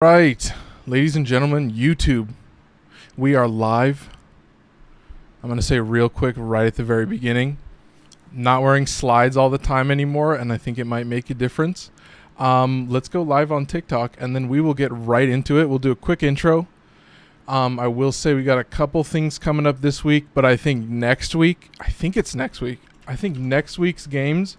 Right, ladies and gentlemen, YouTube, we are live. I'm going to say real quick right at the very beginning, not wearing slides all the time anymore, and I think it might make a difference. Let's go live on TikTok, and then we will get right into it. We'll do a quick intro. I will say we got a couple things coming up this week, but I think next week, I think next week's games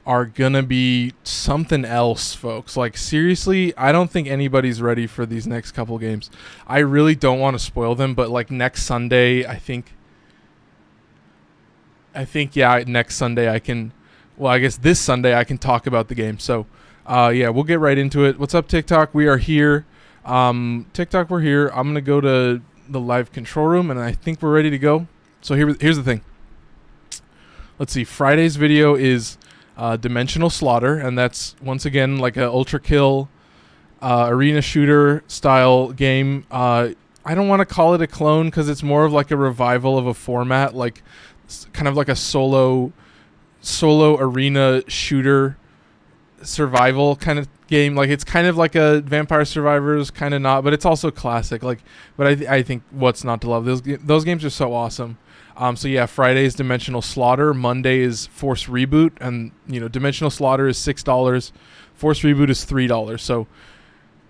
are gonna be something else, folks. Like, seriously, I don't think anybody's ready for these next couple games. I really don't want to spoil them, but like next Sunday, I think yeah, next Sunday I can, well, I guess this Sunday I can talk about the game. So yeah, we'll get right into it. What's up, TikTok? We are here. TikTok, we're here. I'm gonna go to the live control room, and I think we're ready to go. So here's the thing. Let's see. Friday's video is Dimensional Slaughter, and that's once again like a ultra kill arena shooter style game. I don't want to call it a clone because it's more of like a revival of a format, like kind of like a solo arena shooter survival kind of game. Like, it's kind of like a Vampire Survivors, kind of not, but it's also classic. Like, but I think what's not to love? Those games are so awesome. So yeah, Friday is Dimensional Slaughter. Monday is Force Reboot, and Dimensional Slaughter is $6. Force Reboot is $3. So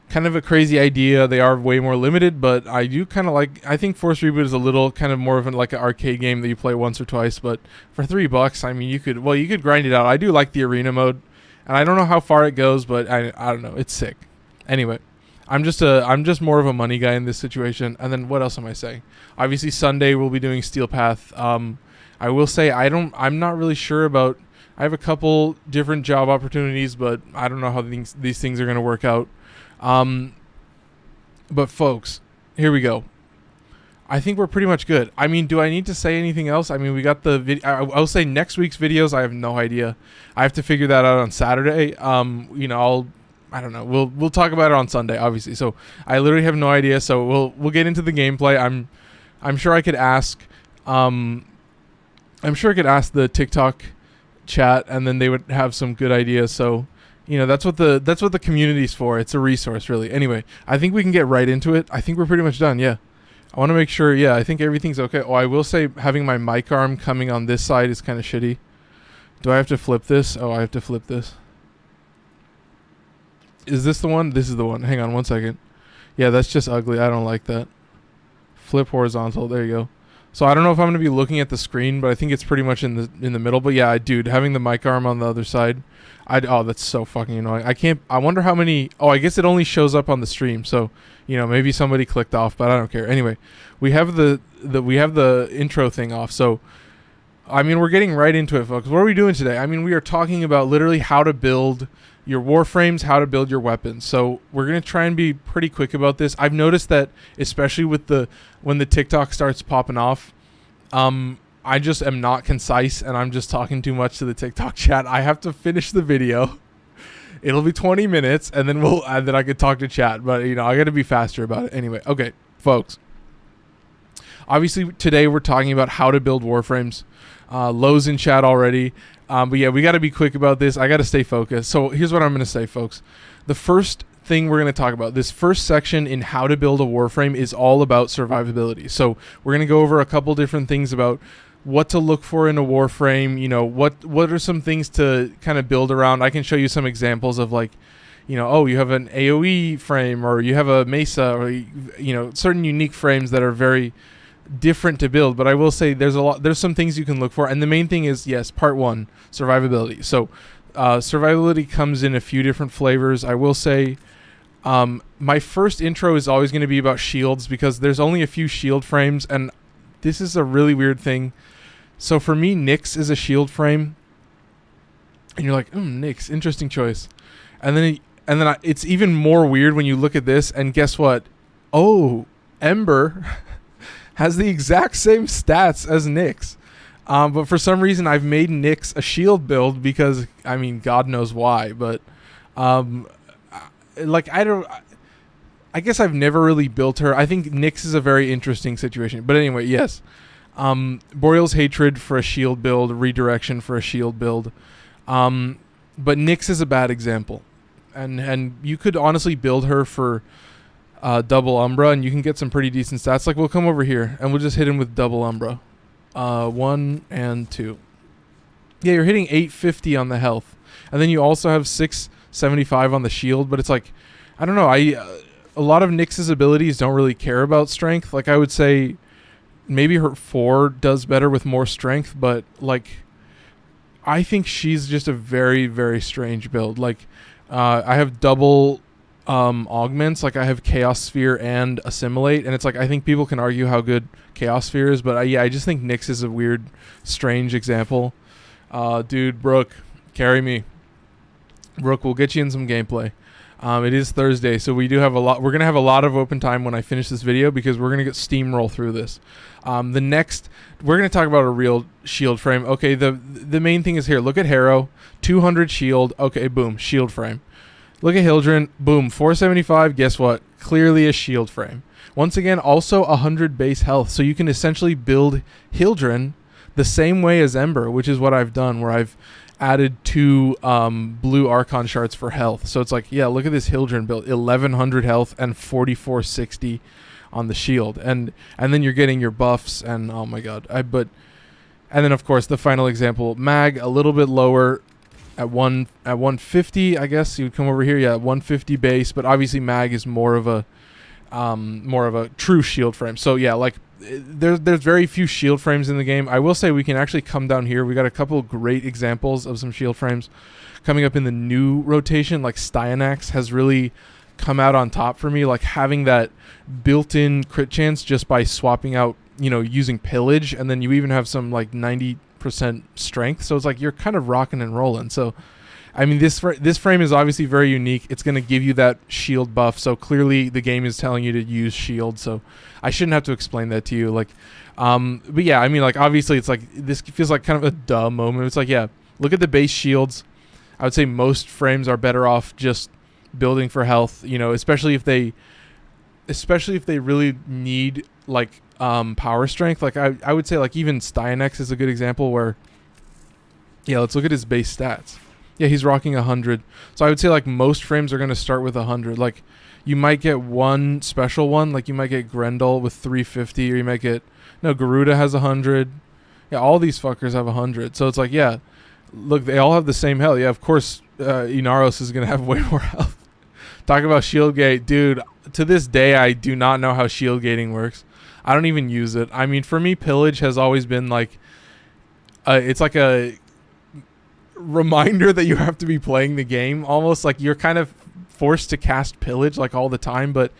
kind of a crazy idea. They are way more limited, but I do kind of like. I think Force Reboot is a little kind of more of like an arcade game that you play once or twice. But for $3, I mean, you could grind it out. I do like the arena mode, and I don't know how far it goes, but I don't know. It's sick. Anyway. I'm just more of a money guy in this situation. And then what else am I saying? Obviously Sunday we'll be doing Steel Path. I will say I'm not really sure about. I have a couple different job opportunities, but I don't know how these things are going to work out. But folks, here we go. I think we're pretty much good. I mean, do I need to say anything else? I mean, we got the video. I'll say next week's videos. I have no idea. I have to figure that out on Saturday. I don't know. We'll talk about it on Sunday, obviously. So I literally have no idea. So we'll get into the gameplay. I'm sure I could ask. I'm sure I could ask the TikTok chat, and then they would have some good ideas. So that's what the community's for. It's a resource, really. Anyway, I think we can get right into it. I think we're pretty much done. Yeah. I want to make sure. Yeah, I think everything's okay. Oh, I will say having my mic arm coming on this side is kind of shitty. Do I have to flip this? Oh, I have to flip this. Is this the one? This is the one. Hang on one second. Yeah, that's just ugly. I don't like that. Flip horizontal. There you go. So I don't know if I'm going to be looking at the screen, but I think it's pretty much in the middle. But yeah, dude, having the mic arm on the other side. Oh, that's so fucking annoying. I wonder how many. Oh, I guess it only shows up on the stream. So, maybe somebody clicked off, but I don't care. Anyway, we have the intro thing off. So, I mean, we're getting right into it, folks. What are we doing today? I mean, we are talking about literally how to build your Warframes, how to build your weapons. So we're going to try and be pretty quick about this. I've noticed that, especially when the TikTok starts popping off, I just am not concise, and I'm just talking too much to the TikTok chat. I have to finish the video. It'll be 20 minutes, and then I could talk to chat. But, I got to be faster about it. Anyway, okay, folks. Obviously, today we're talking about how to build Warframes. Lowe's in chat already. But yeah, we got to be quick about this. I got to stay focused. So here's what I'm going to say, folks. The first thing we're going to talk about, this first section in how to build a Warframe, is all about survivability. So we're going to go over a couple different things about what to look for in a Warframe. What are some things to kind of build around. I can show you some examples of, like, oh, you have an AoE frame, or you have a Mesa, or certain unique frames that are very different to build. But I will say there's some things you can look for, and the main thing is, yes, part one, survivability. So survivability comes in a few different flavors. I will say my first intro is always going to be about shields, because there's only a few shield frames, and this is a really weird thing. So for me, Nyx is a shield frame, and you're like, Nyx, interesting choice. And then it's even more weird when you look at this, and guess what? Oh, Ember has the exact same stats as Nyx. But for some reason, I've made Nyx a shield build because, I mean, God knows why. But, I guess I've never really built her. I think Nyx is a very interesting situation. But anyway, yes. Boreal's Hatred for a shield build, Redirection for a shield build. But Nyx is a bad example. and you could honestly build her for double Umbra, and you can get some pretty decent stats. Like, we'll come over here and we'll just hit him with double Umbra. 1 and 2. Yeah, you're hitting 850 on the health, and then you also have 675 on the shield. But it's like, I don't know. A lot of Nyx's abilities don't really care about strength. Like, I would say maybe her 4 does better with more strength, but like, I think she's just a very, very strange build. Like, I have double augments. Like, I have Chaos Sphere and Assimilate, and it's like, I think people can argue how good Chaos Sphere is, but I just think Nyx is a weird, strange example. Dude, Brooke, carry me. Brooke, we'll get you in some gameplay. It is Thursday, so we do have a lot. We're gonna have a lot of open time when I finish this video, because we're gonna get steamroll through this. The next, we're gonna talk about a real shield frame. Okay, the main thing is here. Look at Harrow, 200 shield. Okay, boom, shield frame. Look at Hildren, boom, 475. Guess what? Clearly a shield frame. Once again, also 100 base health, so you can essentially build Hildren the same way as Ember, which is what I've done, where I've added 2 blue Archon shards for health. So it's like, yeah, look at this Hildren build, 1100 health and 4460 on the shield, and then you're getting your buffs, and oh my god, and then of course the final example, Mag, a little bit lower at 150. I guess you would come over here, yeah, 150 base, but obviously Mag is more of a true shield frame. So yeah, like, there's very few shield frames in the game. I will say we can actually come down here. We got a couple great examples of some shield frames coming up in the new rotation. Like, Styanax has really come out on top for me, like having that built-in crit chance just by swapping out, using pillage, and then you even have some like 90% strength. So it's like you're kind of rocking and rolling. So I mean, this frame is obviously very unique. It's going to give you that shield buff, so clearly the game is telling you to use shield, so I shouldn't have to explain that to you. Like, but yeah, I mean, like, obviously it's like, this feels like kind of a dumb moment. It's like, yeah, look at the base shields. I would say most frames are better off just building for health, especially if they really need, like, power strength. Like, I would say, like, even Styanax is a good example where, yeah, let's look at his base stats. Yeah, he's rocking 100. So I would say, like, most frames are going to start with 100. Like, you might get one special one. Like, you might get Grendel with 350, or you might get... No, Garuda has 100. Yeah, all these fuckers have 100. So it's like, yeah, look, they all have the same health. Yeah, of course, Inaros is going to have way more health. Talk about shield gate. Dude, to this day, I do not know how shield gating works. I don't even use it. I mean, for me, pillage has always been, like... it's like a... reminder that you have to be playing the game, almost like you're kind of forced to cast pillage like all the time, but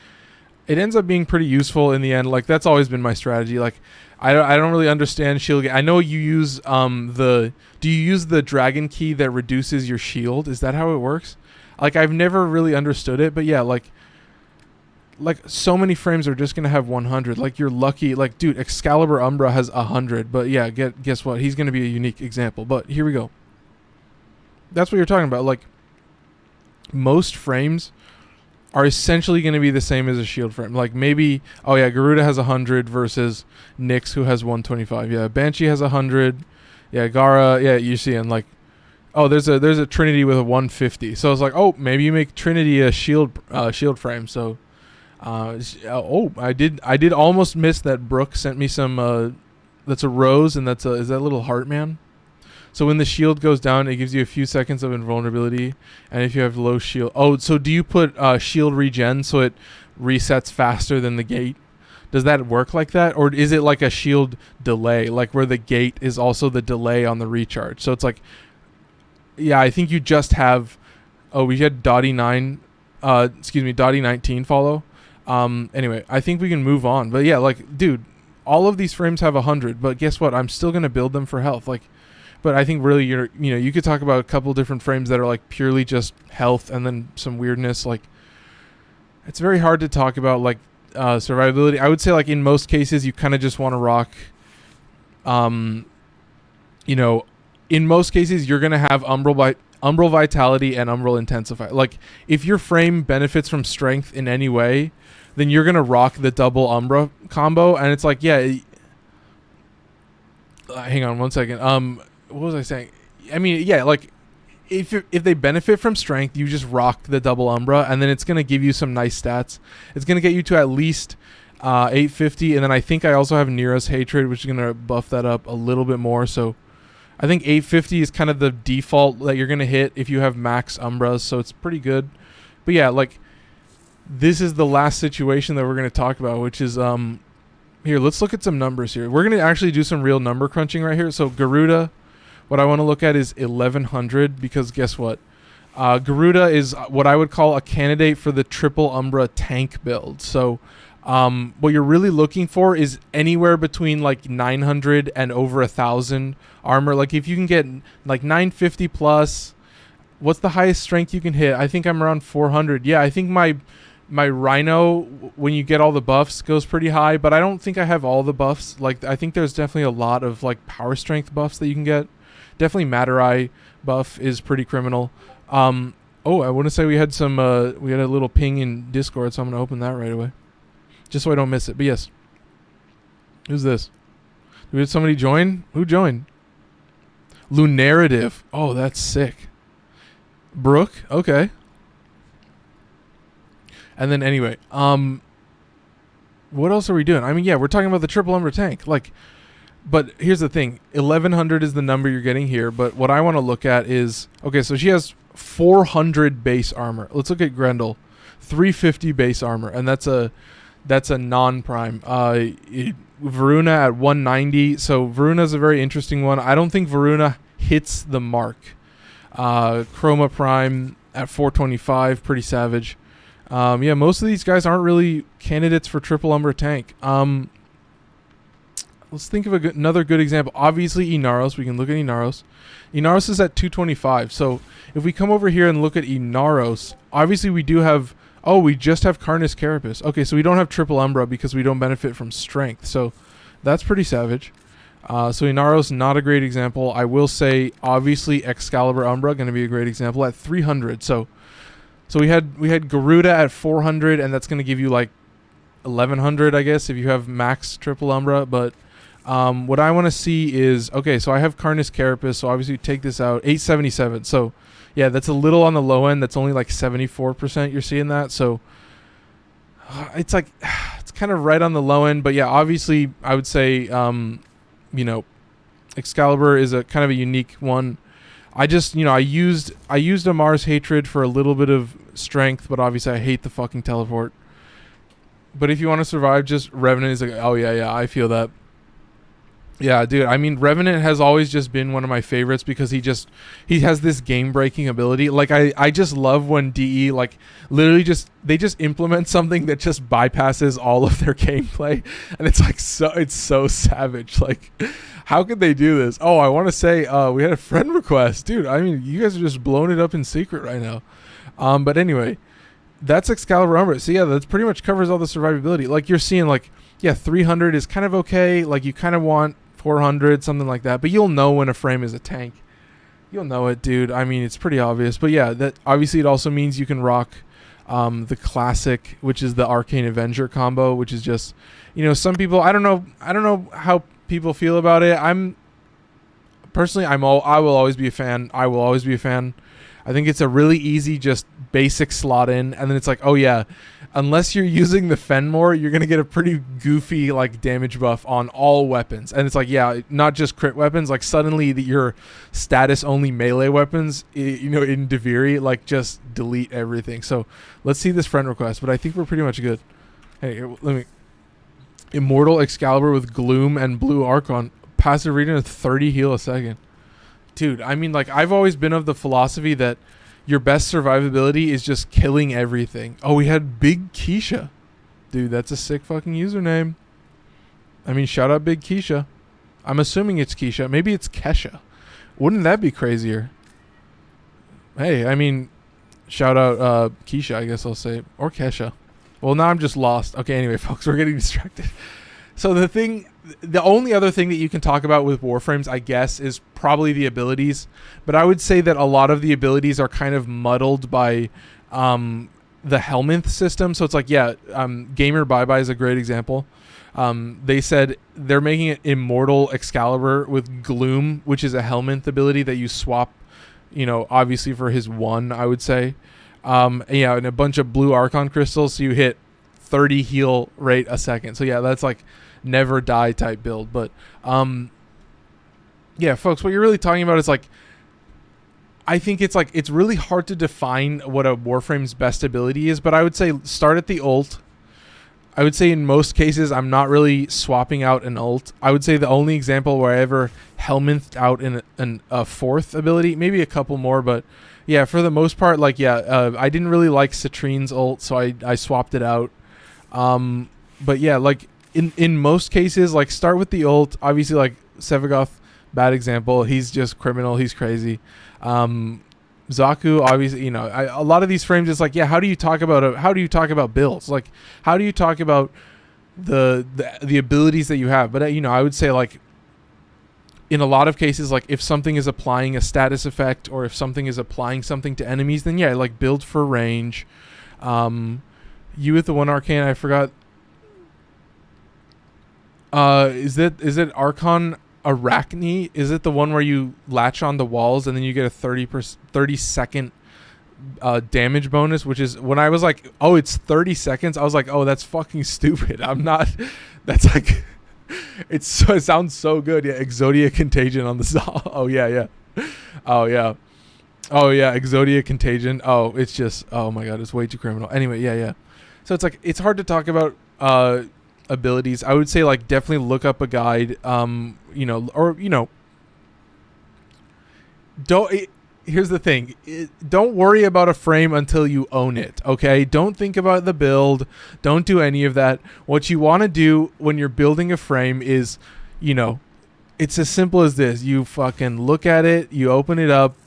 it ends up being pretty useful in the end. Like, that's always been my strategy. Like, I don't really understand shield. I know you use do you use the dragon key that reduces your shield? Is that how it works? Like, I've never really understood it, but yeah, like so many frames are just gonna have 100. Like, you're lucky. Like, dude, Excalibur Umbra has 100, but yeah, guess what? He's gonna be a unique example. But here we go. That's what you're talking about. Like, most frames are essentially going to be the same as a shield frame. Like, maybe, oh yeah, Garuda has 100 versus Nyx, who has 125. Yeah, Banshee has 100. Yeah, Gara, yeah, you see, and like, oh, there's a Trinity with a 150. So it's like, oh, maybe you make Trinity a shield frame. So, I did almost miss that. Brooke sent me some. That's a rose, and is that little heart man. So when the shield goes down, it gives you a few seconds of invulnerability, and if you have low shield... Oh, so do you put shield regen so it resets faster than the gate? Does that work like that? Or is it like a shield delay, like where the gate is also the delay on the recharge? So it's like... Yeah, I think you just have... Oh, we had Dottie 19 follow. Anyway, I think we can move on. But yeah, like, dude, all of these frames have 100, but guess what? I'm still going to build them for health. Like... But I think really you could talk about a couple different frames that are like purely just health and then some weirdness. Like, it's very hard to talk about like survivability. I would say, like, in most cases you kind of just want to rock. In most cases you're gonna have Umbral Vitality and Umbral Intensify. Like, if your frame benefits from strength in any way, then you're gonna rock the double Umbra combo. And it's like, yeah. Hang on one second. What was I saying? I mean, yeah, like, if they benefit from strength, you just rock the double Umbra, and then it's going to give you some nice stats. It's going to get you to at least 850, and then I think I also have Nero's Hatred, which is going to buff that up a little bit more. So I think 850 is kind of the default that you're going to hit if you have max Umbras, so it's pretty good. But yeah, like, this is the last situation that we're going to talk about, which is here, let's look at some numbers here. We're going to actually do some real number crunching right here. So Garuda, what I want to look at is 1100, because guess what? Garuda is what I would call a candidate for the triple Umbra tank build. So what you're really looking for is anywhere between like 900 and over 1,000 armor. Like if you can get like 950 plus, what's the highest strength you can hit? I think I'm around 400. Yeah, I think my Rhino, when you get all the buffs, goes pretty high, but I don't think I have all the buffs. Like I think there's definitely a lot of like power strength buffs that you can get. Definitely Matter Eye buff is pretty criminal. Oh, I want to say we had some we had a little ping in Discord, so I'm gonna open that right away, just so I don't miss it. But yes, who's this? Did we have somebody join? Who joined? Lunarative. Oh, that's sick. Brooke. Okay. And then anyway, what else are we doing? I mean, yeah, we're talking about the triple Umbra tank. Like, but here's the thing: 1100 is the number you're getting here. But what I want to look at is, okay, so she has 400 base armor. Let's look at Grendel, 350 base armor, and that's a non-prime. Varuna at 190. So Varuna's a very interesting one. I don't think Varuna hits the mark. Chroma Prime at 425, pretty savage. Yeah, most of these guys aren't really candidates for triple Umbra tank. Let's think of another good example. Obviously, Inaros. We can look at Inaros. Inaros is at 225. So if we come over here and look at Inaros, obviously we do have... Oh, we just have Carnus Carapace. Okay, so we don't have triple Umbra because we don't benefit from strength. So that's pretty savage. So Inaros, not a great example. I will say, obviously, Excalibur Umbra going to be a great example at 300. So we had Garuda at 400, and that's going to give you like 1100, I guess, if you have max triple Umbra. But what I want to see is, okay, so I have Carnus Carapace, so obviously take this out, 877. So yeah, that's a little on the low end. That's only like 74% you're seeing that. So it's like, it's kind of right on the low end. But yeah, obviously I would say, you know, Excalibur is a kind of a unique one. I just, you know, I used a Mars Hatred for a little bit of strength, but obviously I hate the fucking teleport. But if you want to survive, just Revenant is like, oh yeah, I feel that. Yeah, dude, I mean, Revenant has always just been one of my favorites because he has this game-breaking ability. Like, I just love when DE, like, literally they just implement something that just bypasses all of their gameplay. And it's like, it's so savage. Like, how could they do this? Oh, I want to say, we had a friend request. Dude, I mean, you guys are just blowing it up in secret right now. But anyway, that's Excalibur Umbra. So yeah, that pretty much covers all the survivability. Like, you're seeing, like, yeah, 300 is kind of okay. Like, you kind of want 400, something like that. But you'll know when a frame is a tank. You'll know it, dude. I mean, it's pretty obvious. But yeah, that obviously it also means you can rock the classic, which is the Arcane Avenger combo, which is just, you know, some people, I don't know how people feel about it. I will always be a fan. I think it's a really easy, just basic slot in, and then it's like, oh yeah, unless you're using the Fenmore, you're gonna get a pretty goofy like damage buff on all weapons. And it's like, yeah, not just crit weapons. Like suddenly your status only melee weapons, you know, in Deviri, like just delete everything. So let's see this friend request. But I think we're pretty much good. Hey, let me. Immortal Excalibur with Gloom and Blue Archon, passive region of 30 heal a second. Dude, I mean, like, I've always been of the philosophy that your best survivability is just killing everything. Oh, we had Big Keisha. Dude, that's a sick fucking username. I mean, shout out Big Keisha. I'm assuming it's Keisha. Maybe it's Kesha. Wouldn't that be crazier? Hey, I mean, shout out Keisha, I guess I'll say. Or Kesha. Well, now I'm just lost. Okay, anyway, folks, we're getting distracted. So the only other thing that you can talk about with Warframes, I guess, is probably the abilities. But I would say that a lot of the abilities are kind of muddled by the Helminth system. So it's like, yeah, Gamer Bye Bye is a great example. They said they're making it Immortal Excalibur with Gloom, which is a Helminth ability that you swap you know, obviously for his 1, I would say. Yeah, and a bunch of blue Archon crystals, so you hit 30 heal rate a second. So yeah, that's like never die type build. But yeah, folks, what you're really talking about is like, I think it's really hard to define what a Warframe's best ability is, but I would say start at the ult. I would say in most cases, I'm not really swapping out an ult. I would say the only example where I ever helminthed out in a 4th ability, maybe a couple more, but yeah, for the most part, like, yeah, I didn't really like Citrine's ult, so I swapped it out. But yeah, like in most cases, like start with the ult. Obviously, like Sevagoth, bad example. He's just criminal. He's crazy. Zaku, obviously, you know, a lot of these frames, it's like, yeah, how do you talk about builds? Like, how do you talk about the abilities that you have? But you know, I would say, like, in a lot of cases, like if something is applying a status effect or if something is applying something to enemies, then yeah, like build for range. You with the 1 arcane, I forgot. Is it Archon Arachne? Is it the one where you latch on the walls and then you get a 30 second damage bonus? Which is, when I was like, oh, it's 30 seconds, I was like, oh, that's fucking stupid. I'm not. That's like, it sounds so good. Yeah, Exodia Contagion on the oh yeah. Oh yeah. Exodia Contagion. Oh, it's just, oh my god, it's way too criminal. Anyway, yeah. So it's like, it's hard to talk about abilities. I would say, like, definitely look up a guide, you know, or, you know, here's the thing. Don't worry about a frame until you own it, okay? Don't think about the build. Don't do any of that. What you want to do when you're building a frame is, you know, it's as simple as this. You fucking look at it, you open it up,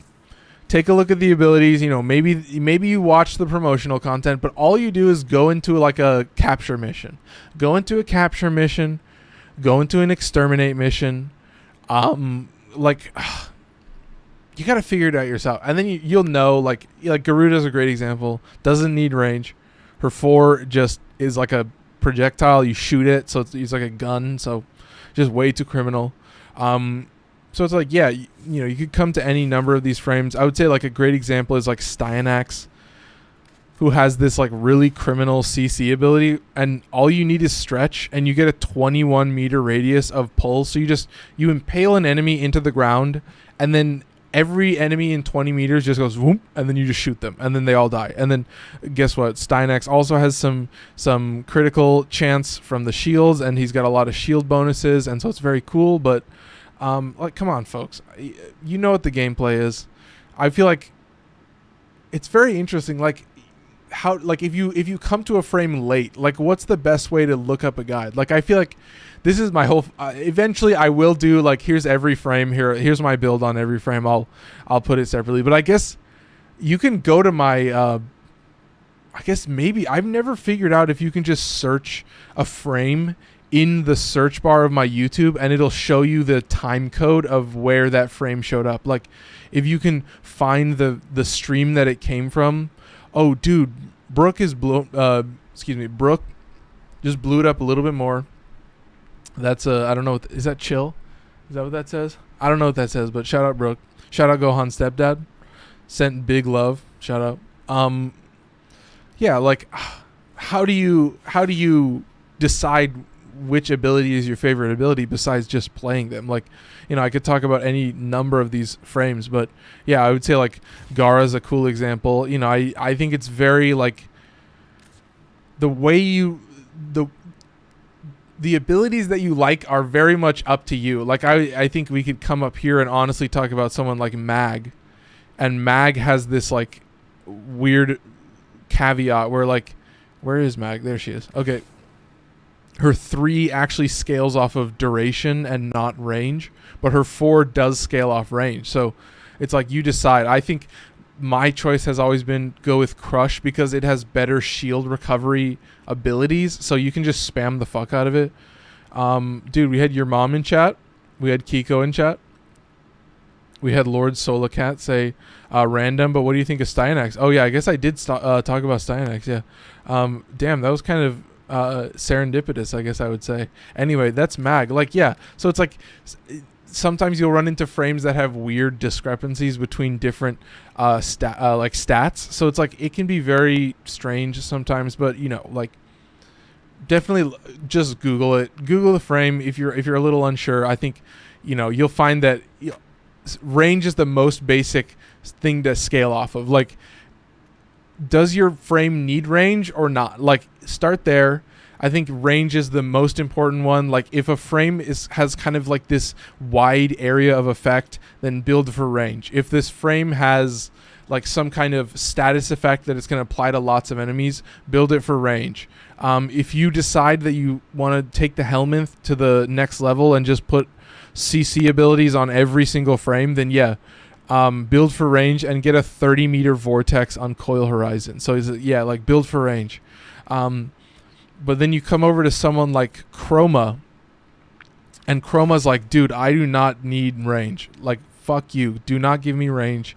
take a look at the abilities, you know, maybe you watch the promotional content, but all you do is go into like a capture mission. Go into a capture mission, go into an exterminate mission. Like, you got to figure it out yourself. And then you'll know, like Garuda's a great example. Doesn't need range. Her 4 just is like a projectile. You shoot it, so it's like a gun, so just way too criminal. So it's like, yeah, you know, you could come to any number of these frames. I would say, like, a great example is like Styanax, who has this like really criminal CC ability, and all you need is stretch, and you get a 21 meter radius of pull. So you impale an enemy into the ground, and then every enemy in 20 meters just goes whoop, and then you just shoot them, and then they all die. And then guess what? Styanax also has some critical chance from the shields, and he's got a lot of shield bonuses, and so it's very cool. But like, come on, folks, you know what the gameplay is. I feel like it's very interesting, like how, like, if you come to a frame late, like, what's the best way to look up a guide? Like, I feel like this is my whole eventually I will do, like, here's every frame, here's my build on every frame. I'll put it separately, but I guess you can go to my I guess maybe I've never figured out if you can just search a frame in the search bar of my YouTube and it'll show you the time code of where that frame showed up. Like, if you can find the stream that it came from. Oh, dude, Brooke Brooke just blew it up a little bit more. That's I don't know. Is that chill? Is that what that says? I don't know what that says, but shout out Brooke. Shout out Gohan's stepdad. Sent big love. Shout out. Yeah, like, how do you decide which ability is your favorite ability besides just playing them? Like, you know, I could talk about any number of these frames, but yeah, I would say, like, Gara's a cool example. You know, I think it's very, like, the way the abilities that you like are very much up to you. Like, I think we could come up here and honestly talk about someone like Mag, and Mag has this, like, weird caveat where, like, where is Mag? There she is. Okay. Her 3 actually scales off of duration and not range, but her 4 does scale off range. So it's like, you decide. I think my choice has always been go with Crush because it has better shield recovery abilities, so you can just spam the fuck out of it. Dude, we had your mom in chat. We had Kiko in chat. We had Lord Solacat say random, but what do you think of Styanax? Oh yeah, I guess I did talk about Styanax. Yeah. Damn, that was kind of serendipitous, I guess I would say. Anyway, that's Mag. Like, yeah, so it's like, sometimes you'll run into frames that have weird discrepancies between different like stats. So it's like it can be very strange sometimes, but you know, like definitely just Google it. Google the frame if you're a little unsure. I think, you know, you'll find that range is the most basic thing to scale off of. Like, does your frame need range or not? Like, start there. I think range is the most important one. Like, if a frame has kind of like this wide area of effect, then build for range. If this frame has like some kind of status effect that it's going to apply to lots of enemies, build it for range. If you decide that you want to take the Helminth to the next level and just put CC abilities on every single frame, then yeah, build for range and get a 30-meter vortex on Coil Horizon. So yeah, like build for range. But then you come over to someone like Chroma, and Chroma's like, dude, I do not need range. Like, fuck you. Do not give me range.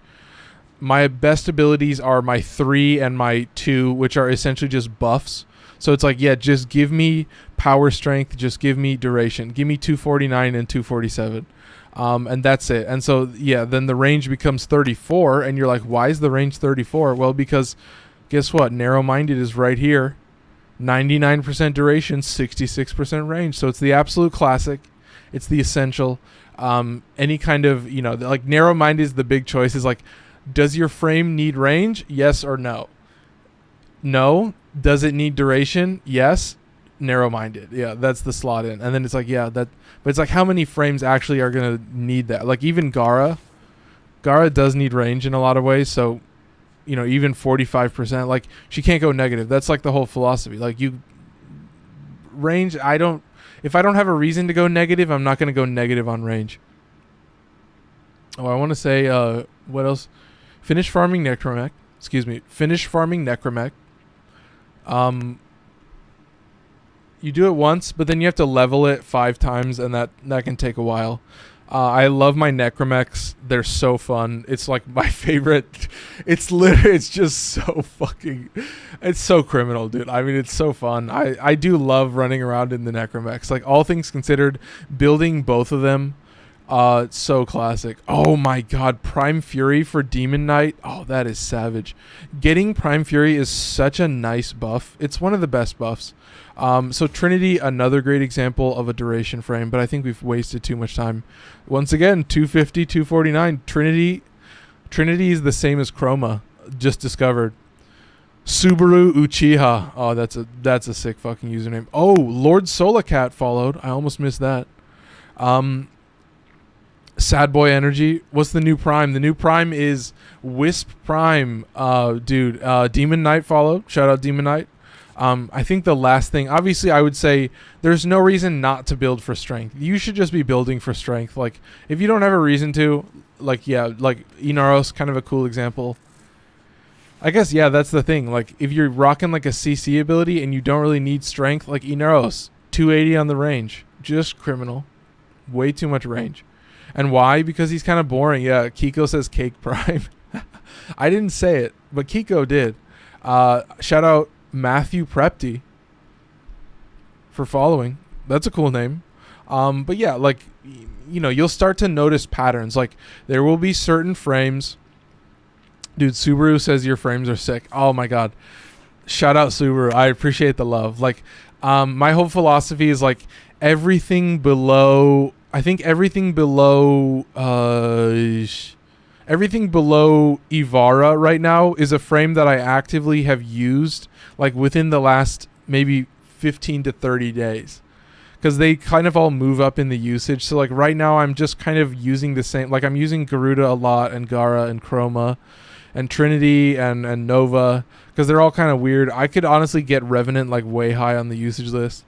My best abilities are my 3 and my 2, which are essentially just buffs. So it's like, yeah, just give me power strength. Just give me duration. Give me 249 and 247. And that's it. And so, yeah, then the range becomes 34. And you're like, why is the range 34? Well, because guess what? Narrow-minded is right here. 99% duration, 66% range. So it's the absolute classic. It's the essential. Any kind of, you know, like narrow-minded is the big choice. Is like, does your frame need range? Yes or no? No. Does it need duration? Yes. Narrow-minded. Yeah, that's the slot in. And then it's like, yeah, that. But it's like, how many frames actually are going to need that? Like even Gara does need range in a lot of ways. So, you know, even 45%, like she can't go negative. That's like the whole philosophy. Like you range, if I don't have a reason to go negative, I'm not going to go negative on range. Oh, I want to say, what else? Finish farming Necromech. Finish farming Necromech. You do it once, but then you have to level it 5 times, and that can take a while. I love my Necromechs. They're so fun. It's like my favorite. It's just so fucking, it's so criminal, dude. I mean, it's so fun. I do love running around in the Necromechs. Like, all things considered, building both of them, it's so classic. Oh my god, Prime Fury for Demon Knight. Oh, that is savage. Getting Prime Fury is such a nice buff. It's one of the best buffs. So Trinity, another great example of a duration frame, but I think we've wasted too much time. Once again, 250, 249. Trinity is the same as Chroma, just discovered. Subaru Uchiha. Oh, that's a sick fucking username. Oh, Lord Solacat followed. I almost missed that. Sad Boy Energy. What's the new Prime? The new Prime is Wisp Prime. Dude, Demon Knight followed. Shout out Demon Knight. I think the last thing, obviously, I would say there's no reason not to build for strength. You should just be building for strength. Like, if you don't have a reason to, like, yeah, like Inaros, kind of a cool example. I guess, yeah, that's the thing. Like, if you're rocking like a CC ability and you don't really need strength, like Inaros, 280 on the range, just criminal. Way too much range. And why? Because he's kind of boring. Yeah, Kiko says Cake Prime. I didn't say it, but Kiko did. Shout out Matthew Prepty for following. That's a cool name. But yeah, like, you know, you'll start to notice patterns. Like, there will be certain frames. Dude, Subaru says your frames are sick. Oh my god. Shout out Subaru. I appreciate the love. Like, my whole philosophy is like everything below Ivara right now is a frame that I actively have used like within the last maybe 15 to 30 days, because they kind of all move up in the usage. So like right now I'm just kind of using the same, like I'm using Garuda a lot and Gara and Chroma and Trinity and Nova, because they're all kind of weird. I could honestly get Revenant like way high on the usage list.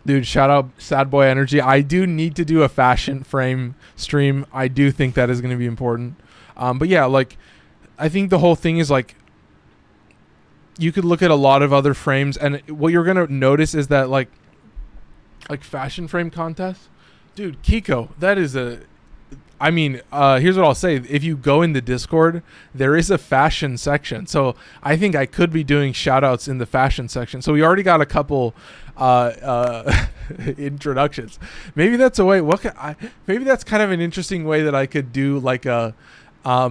Dude, shout out Sad Boy Energy. I do need to do a fashion frame stream. I do think that is going to be important. But yeah, like, I think the whole thing is like, you could look at a lot of other frames, and what you're going to notice is that like fashion frame contests. Dude, Kiko, that is I mean, here's what I'll say. If you go in the Discord, there is a fashion section. So I think I could be doing shout outs in the fashion section. So we already got a couple introductions. Maybe that's a way. Maybe that's kind of an interesting way that I could do like a, I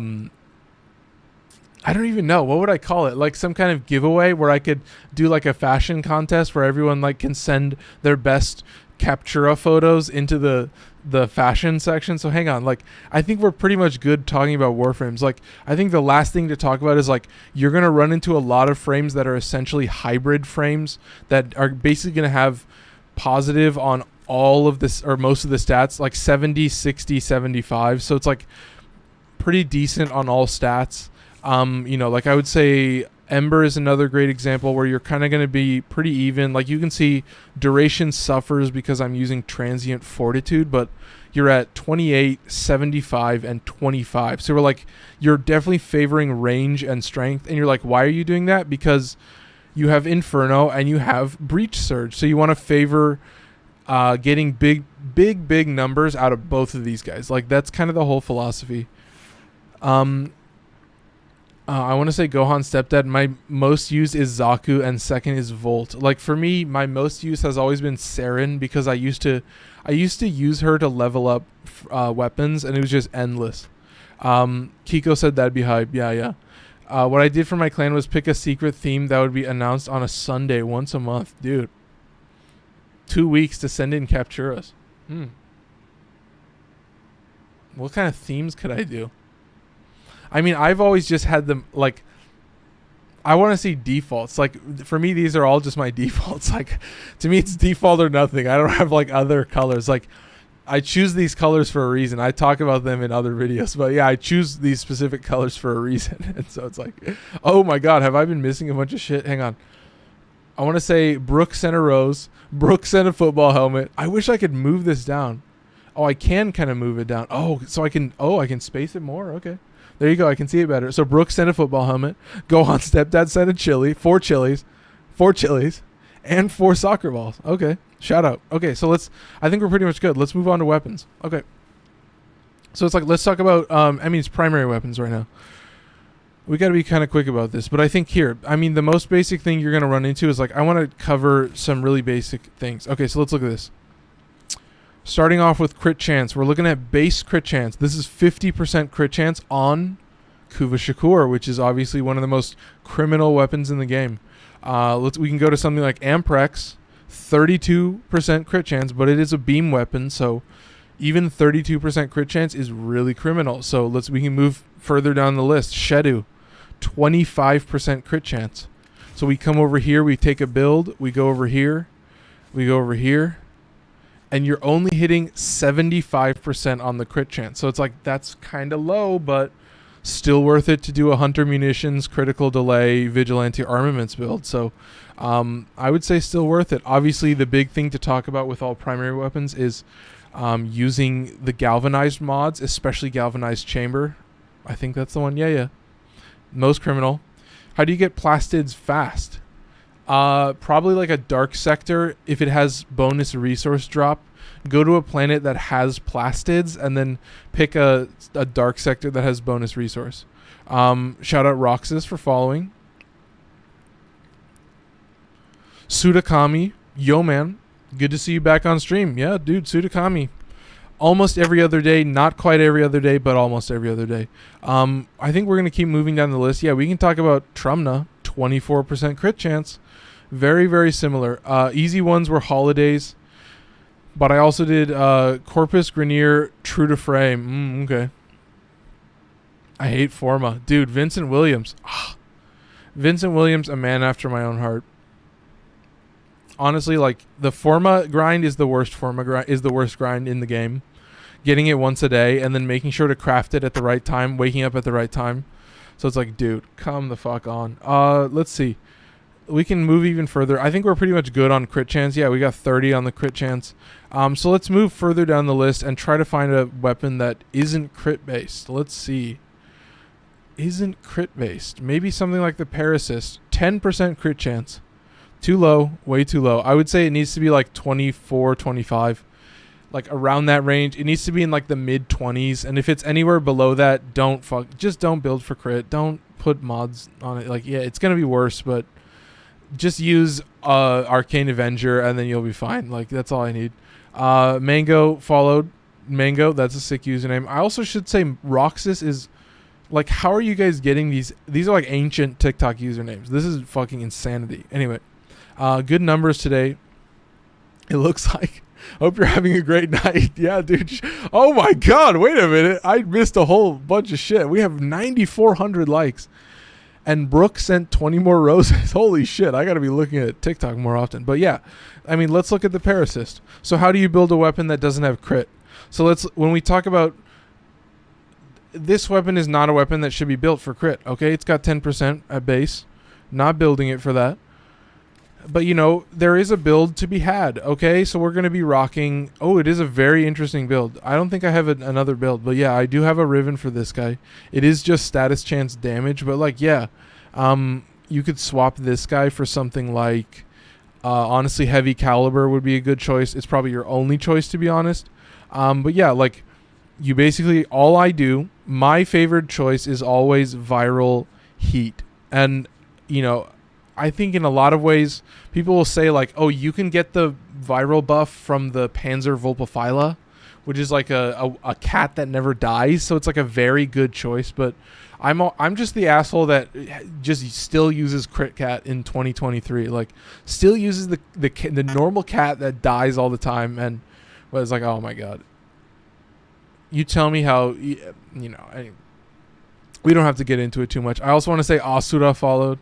don't even know. What would I call it? Like some kind of giveaway where I could do like a fashion contest where everyone like can send their best Captura photos into the fashion section. So hang on, like I think we're pretty much good talking about Warframes. Like I think the last thing to talk about is like you're gonna run into a lot of frames that are essentially hybrid frames that are basically gonna have positive on all of this or most of the stats, like 70, 60, 75. So it's like pretty decent on all stats. Like I would say Ember is another great example where you're kind of going to be pretty even. Like you can see duration suffers because I'm using transient fortitude, but you're at 28, 75, and 25. So we're like, you're definitely favoring range and strength. And you're like, why are you doing that? Because you have Inferno and you have Breach Surge. So you want to favor getting big numbers out of both of these guys. Like that's kind of the whole philosophy. I want to say Gohan Stepdad. My most used is Zaku and second is Volt. Like for me, my most use has always been Saren because I used to use her to level up weapons and it was just endless. Kiko said that'd be hype. Yeah. What I did for my clan was pick a secret theme that would be announced on a Sunday once a month. Dude. 2 weeks to send in Capturas. What kind of themes could I do? I mean, I've always just had them, like, I want to see defaults. Like, for me, these are all just my defaults. Like, to me, it's default or nothing. I don't have, like, other colors. Like, I choose these colors for a reason. I talk about them in other videos. But, yeah, I choose these specific colors for a reason. And so it's like, oh, my God, have I been missing a bunch of shit? Hang on. I want to say Brooke sent a rose. Brooke sent a football helmet. I wish I could move this down. Oh, I can kind of move it down. Oh, so I can space it more? Okay. There you go. I can see it better. So Brooke sent a football helmet. Gohan Stepdad sent a chili. 4 chilies, and 4 soccer balls. Okay. Shout out. Okay. So I think we're pretty much good. Let's move on to weapons. Okay. So it's like, let's talk about, it's primary weapons right now. We got to be kind of quick about this. But I think the most basic thing you're going to run into is like, I want to cover some really basic things. Okay. So let's look at this. Starting off with crit chance, we're looking at base crit chance. This is 50% crit chance on Kuva Shakur, which is obviously one of the most criminal weapons in the game. We can go to something like Amprex, 32% crit chance, but it is a beam weapon, so even 32% crit chance is really criminal. So we can move further down the list. Shedu, 25% crit chance. So we come over here, we take a build, we go over here, and you're only hitting 75% on the crit chance. So it's like, that's kind of low, but still worth it to do a Hunter Munitions, Critical Delay, Vigilante Armaments build. So I would say still worth it. Obviously, the big thing to talk about with all primary weapons is using the Galvanized mods, especially Galvanized Chamber. I think that's the one. Yeah. Most criminal. How do you get plastids fast? Probably like a dark sector. If it has bonus resource drop, go to a planet that has plastids and then pick a dark sector that has bonus resource. Shout out Roxas for following. Sudakami, yo man, good to see you back on stream. Yeah, dude, Sudakami. Almost every other day, not quite every other day, but almost every other day. I think we're going to keep moving down the list. Yeah, we can talk about Trumna, 24% crit chance. Very, very similar. Easy ones were Holidays, but I also did Corpus Grenier, True to Frame. Okay. I hate Forma. Dude, Vincent Williams. Vincent Williams, a man after my own heart. Honestly, like, the Forma grind is the worst grind in the game. Getting it once a day and then making sure to craft it at the right time, waking up at the right time. So it's like, dude, come the fuck on. Let's see. We can move even further. I think we're pretty much good on crit chance. Yeah, we got 30 on the crit chance. So let's move further down the list and try to find a weapon that isn't crit based. Let's see. Isn't crit based. Maybe something like the Parasist. 10% crit chance. Too low. Way too low. I would say it needs to be like 24, 25. like around that range. It needs to be in like the mid 20s, and if it's anywhere below that, just don't build for crit. Don't put mods on it. Like, yeah, it's gonna be worse, but just use Arcane Avenger and then you'll be fine. Like, that's all I need. Mango followed. Mango, that's a sick username. I also should say Roxas is like, how are you guys getting these? These are like ancient TikTok usernames. This is fucking insanity. Anyway, good numbers today. It looks like. Hope you're having a great night. Yeah, dude. Oh my God. Wait a minute. I missed a whole bunch of shit. We have 9,400 likes. And Brooke sent 20 more roses. Holy shit. I got to be looking at TikTok more often. But yeah, I mean, let's look at the Parasist. So how do you build a weapon that doesn't have crit? So when we talk about this weapon is not a weapon that should be built for crit. Okay. It's got 10% at base. Not building it for that. But, you know, there is a build to be had, okay? So we're going to be rocking... Oh, it is a very interesting build. I don't think I have another build. But, yeah, I do have a Riven for this guy. It is just status chance damage. But, like, yeah. You could swap this guy for something like... honestly, Heavy Caliber would be a good choice. It's probably your only choice, to be honest. But, yeah, like, you basically... All I do... My favorite choice is always Viral Heat. And, you know... I think in a lot of ways, people will say like, oh, you can get the viral buff from the Panzer Vulpaphyla, which is like a cat that never dies. So it's like a very good choice. But I'm just the asshole that just still uses Crit Cat in 2023. Like, still uses the normal cat that dies all the time. And was like, oh my God. You tell me how, you know, we don't have to get into it too much. I also want to say Asura followed.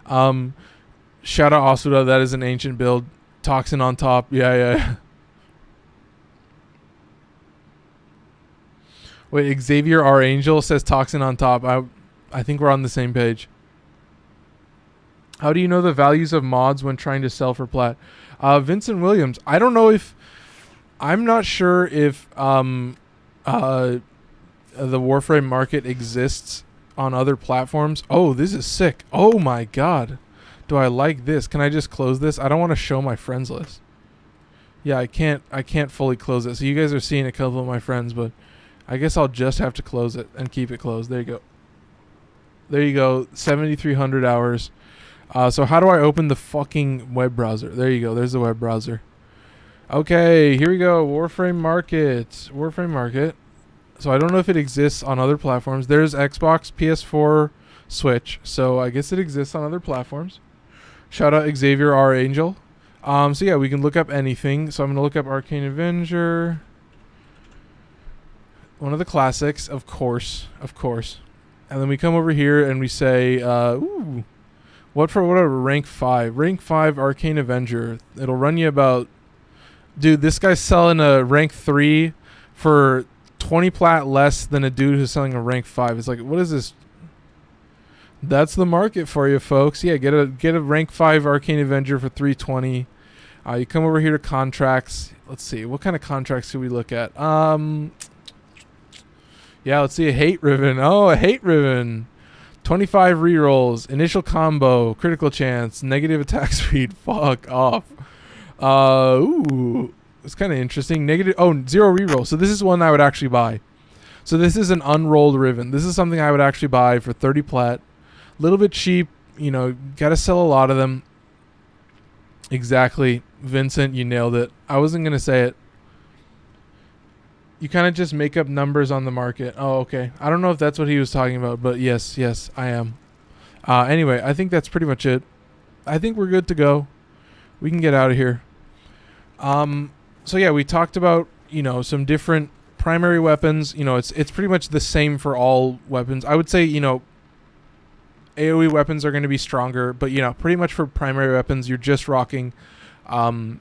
Shout out Asura, that is an ancient build. Toxin on top. Yeah. Wait, Xavier R. Angel says Toxin on top. I think we're on the same page. How do you know the values of mods when trying to sell for plat? Vincent Williams. I don't know if... I'm not sure if the Warframe market exists on other platforms. Oh, this is sick. Oh my God. Do I like this? Can I just close this? I don't want to show my friends list. Yeah, I can't fully close it. So you guys are seeing a couple of my friends, but I guess I'll just have to close it and keep it closed. There you go. There you go. 7,300 hours. So how do I open the fucking web browser? There you go. There's the web browser. Okay, here we go. Warframe Market. Warframe Market. So I don't know if it exists on other platforms. There's Xbox, PS4, Switch. So I guess it exists on other platforms. Shout out Xavier R. Angel. So yeah, we can look up anything. So I'm going to look up Arcane Avenger. One of the classics, of course. Of course. And then we come over here and we say, ooh, whatever, rank 5. Rank 5 Arcane Avenger. It'll run you about... Dude, this guy's selling a rank 3 for 20 plat less than a dude who's selling a rank 5. It's like, what is this? That's the market for you, folks. Yeah, get a rank 5 Arcane Avenger for 320. You come over here to contracts. Let's see. What kind of contracts do we look at? Yeah, let's see. A Hate Riven. Oh, a Hate Riven. 25 rerolls. Initial combo. Critical chance. Negative attack speed. Fuck off. Ooh. It's kind of interesting. Negative. Oh, 0 reroll. So this is one I would actually buy. So this is an unrolled Riven. This is something I would actually buy for 30 plat. A little bit cheap. You know, got to sell a lot of them. Exactly. Vincent, you nailed it. I wasn't going to say it. You kind of just make up numbers on the market. Oh, okay. I don't know if that's what he was talking about, but yes, I am. Anyway, I think that's pretty much it. I think we're good to go. We can get out of here. So yeah, we talked about, you know, some different primary weapons. You know, it's pretty much the same for all weapons. I would say, you know, AoE weapons are going to be stronger, but, you know, pretty much for primary weapons, you're just rocking hunter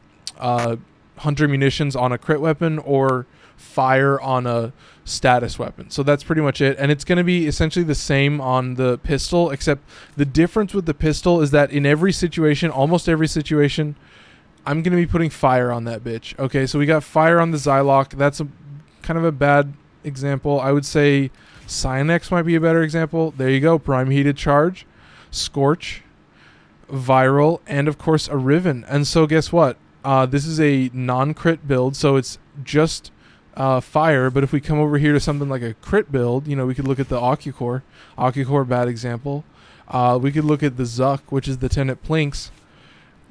munitions on a crit weapon or fire on a status weapon. So that's pretty much it. And it's going to be essentially the same on the pistol, except the difference with the pistol is that in every situation, almost every situation, I'm going to be putting fire on that bitch. Okay, so we got fire on the Zylok. That's a kind of a bad example. I would say Cynex might be a better example. There you go. Prime Heated Charge, Scorch, Viral, and of course a Riven. And so guess what? This is a non-crit build, so it's just fire. But if we come over here to something like a crit build, you know, we could look at the Occucore. Occucore, bad example. We could look at the Zuck, which is the Tenet Plinks.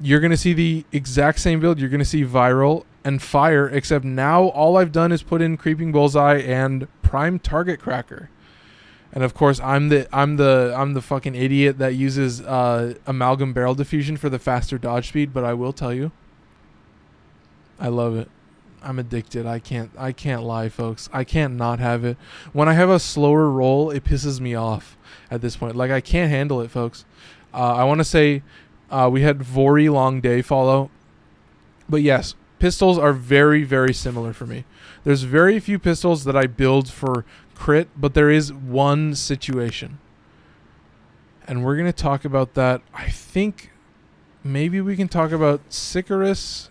You're going to see the exact same build. You're going to see viral and fire, except now all I've done is put in Creeping Bullseye and Prime Target Cracker. And of course, I'm the fucking idiot that uses Amalgam Barrel Diffusion for the faster dodge speed, but I will tell you, I love it. I'm addicted. I can't lie, folks. I can't not have it. When I have a slower roll, it pisses me off at this point. Like, I can't handle it, folks. I want to say we had Vori Long Day follow. But yes, pistols are very, very similar for me. There's very few pistols that I build for crit, but there is one situation. And we're going to talk about that. I think maybe we can talk about Sicarus.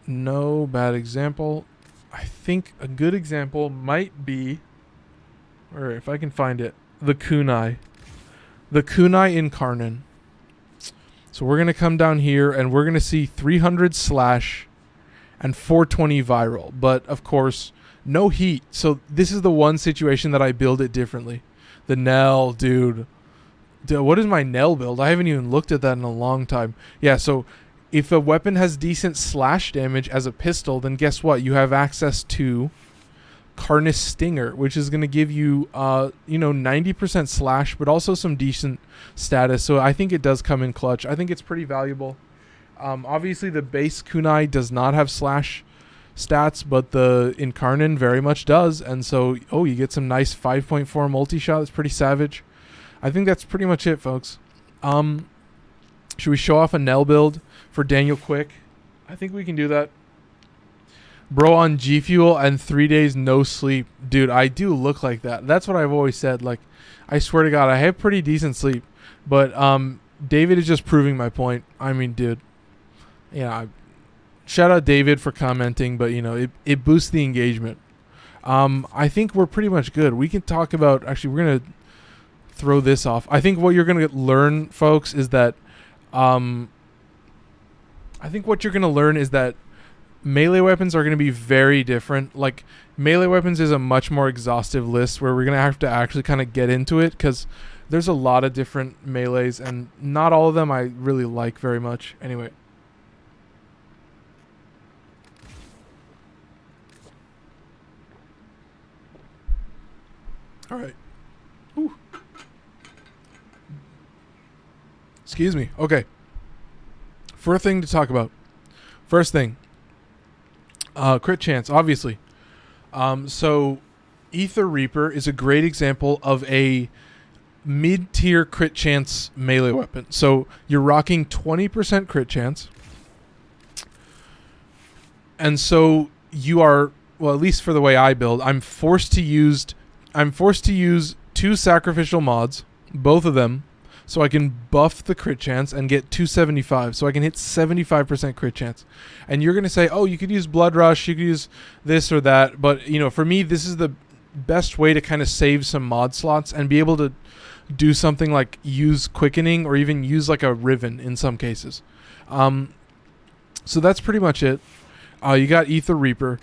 No, bad example. I think a good example might be, or if I can find it, the Kunai. The Kunai Incarnon. So we're going to come down here and we're going to see 300 slash and 420 viral. But of course, no heat. So this is the one situation that I build it differently. The Nell, dude. What is my Nell build? I haven't even looked at that in a long time. Yeah, so if a weapon has decent slash damage as a pistol, then guess what? You have access to Carnus Stinger, which is going to give you, 90% slash, but also some decent status. So I think it does come in clutch. I think it's pretty valuable. Obviously, the base Kunai does not have slash stats, but the Incarnon very much does. And so, you get some nice 5.4 multi-shot. That's pretty savage. I think that's pretty much it, folks. Should we show off a Nell build for Daniel Quick? I think we can do that. Bro on G Fuel and 3 days no sleep. Dude, I do look like that. That's what I've always said. Like, I swear to God, I have pretty decent sleep. But David is just proving my point. I mean, dude. Yeah, shout out David for commenting, but, it boosts the engagement. I think we're pretty much good. We can talk about... Actually, we're going to throw this off. I think what you're going to learn, folks, is that... I think what you're going to learn is that melee weapons are going to be very different. Like, melee weapons is a much more exhaustive list where we're going to have to actually kind of get into it because there's a lot of different melees and not all of them I really like very much. Anyway. All right. Ooh. Excuse me. Okay. First thing to talk about. First thing. Crit chance, obviously. So Ether Reaper is a great example of a mid-tier crit chance melee weapon. So you're rocking 20% crit chance. And so you are, well, at least for the way I build, I'm forced to use 2 sacrificial mods, both of them, so I can buff the crit chance and get 275. So I can hit 75% crit chance. And you're going to say, oh, you could use Blood Rush, you could use this or that. But, for me, this is the best way to kind of save some mod slots and be able to do something like use Quickening or even use like a Riven in some cases. So that's pretty much it. You got Ether Reaper.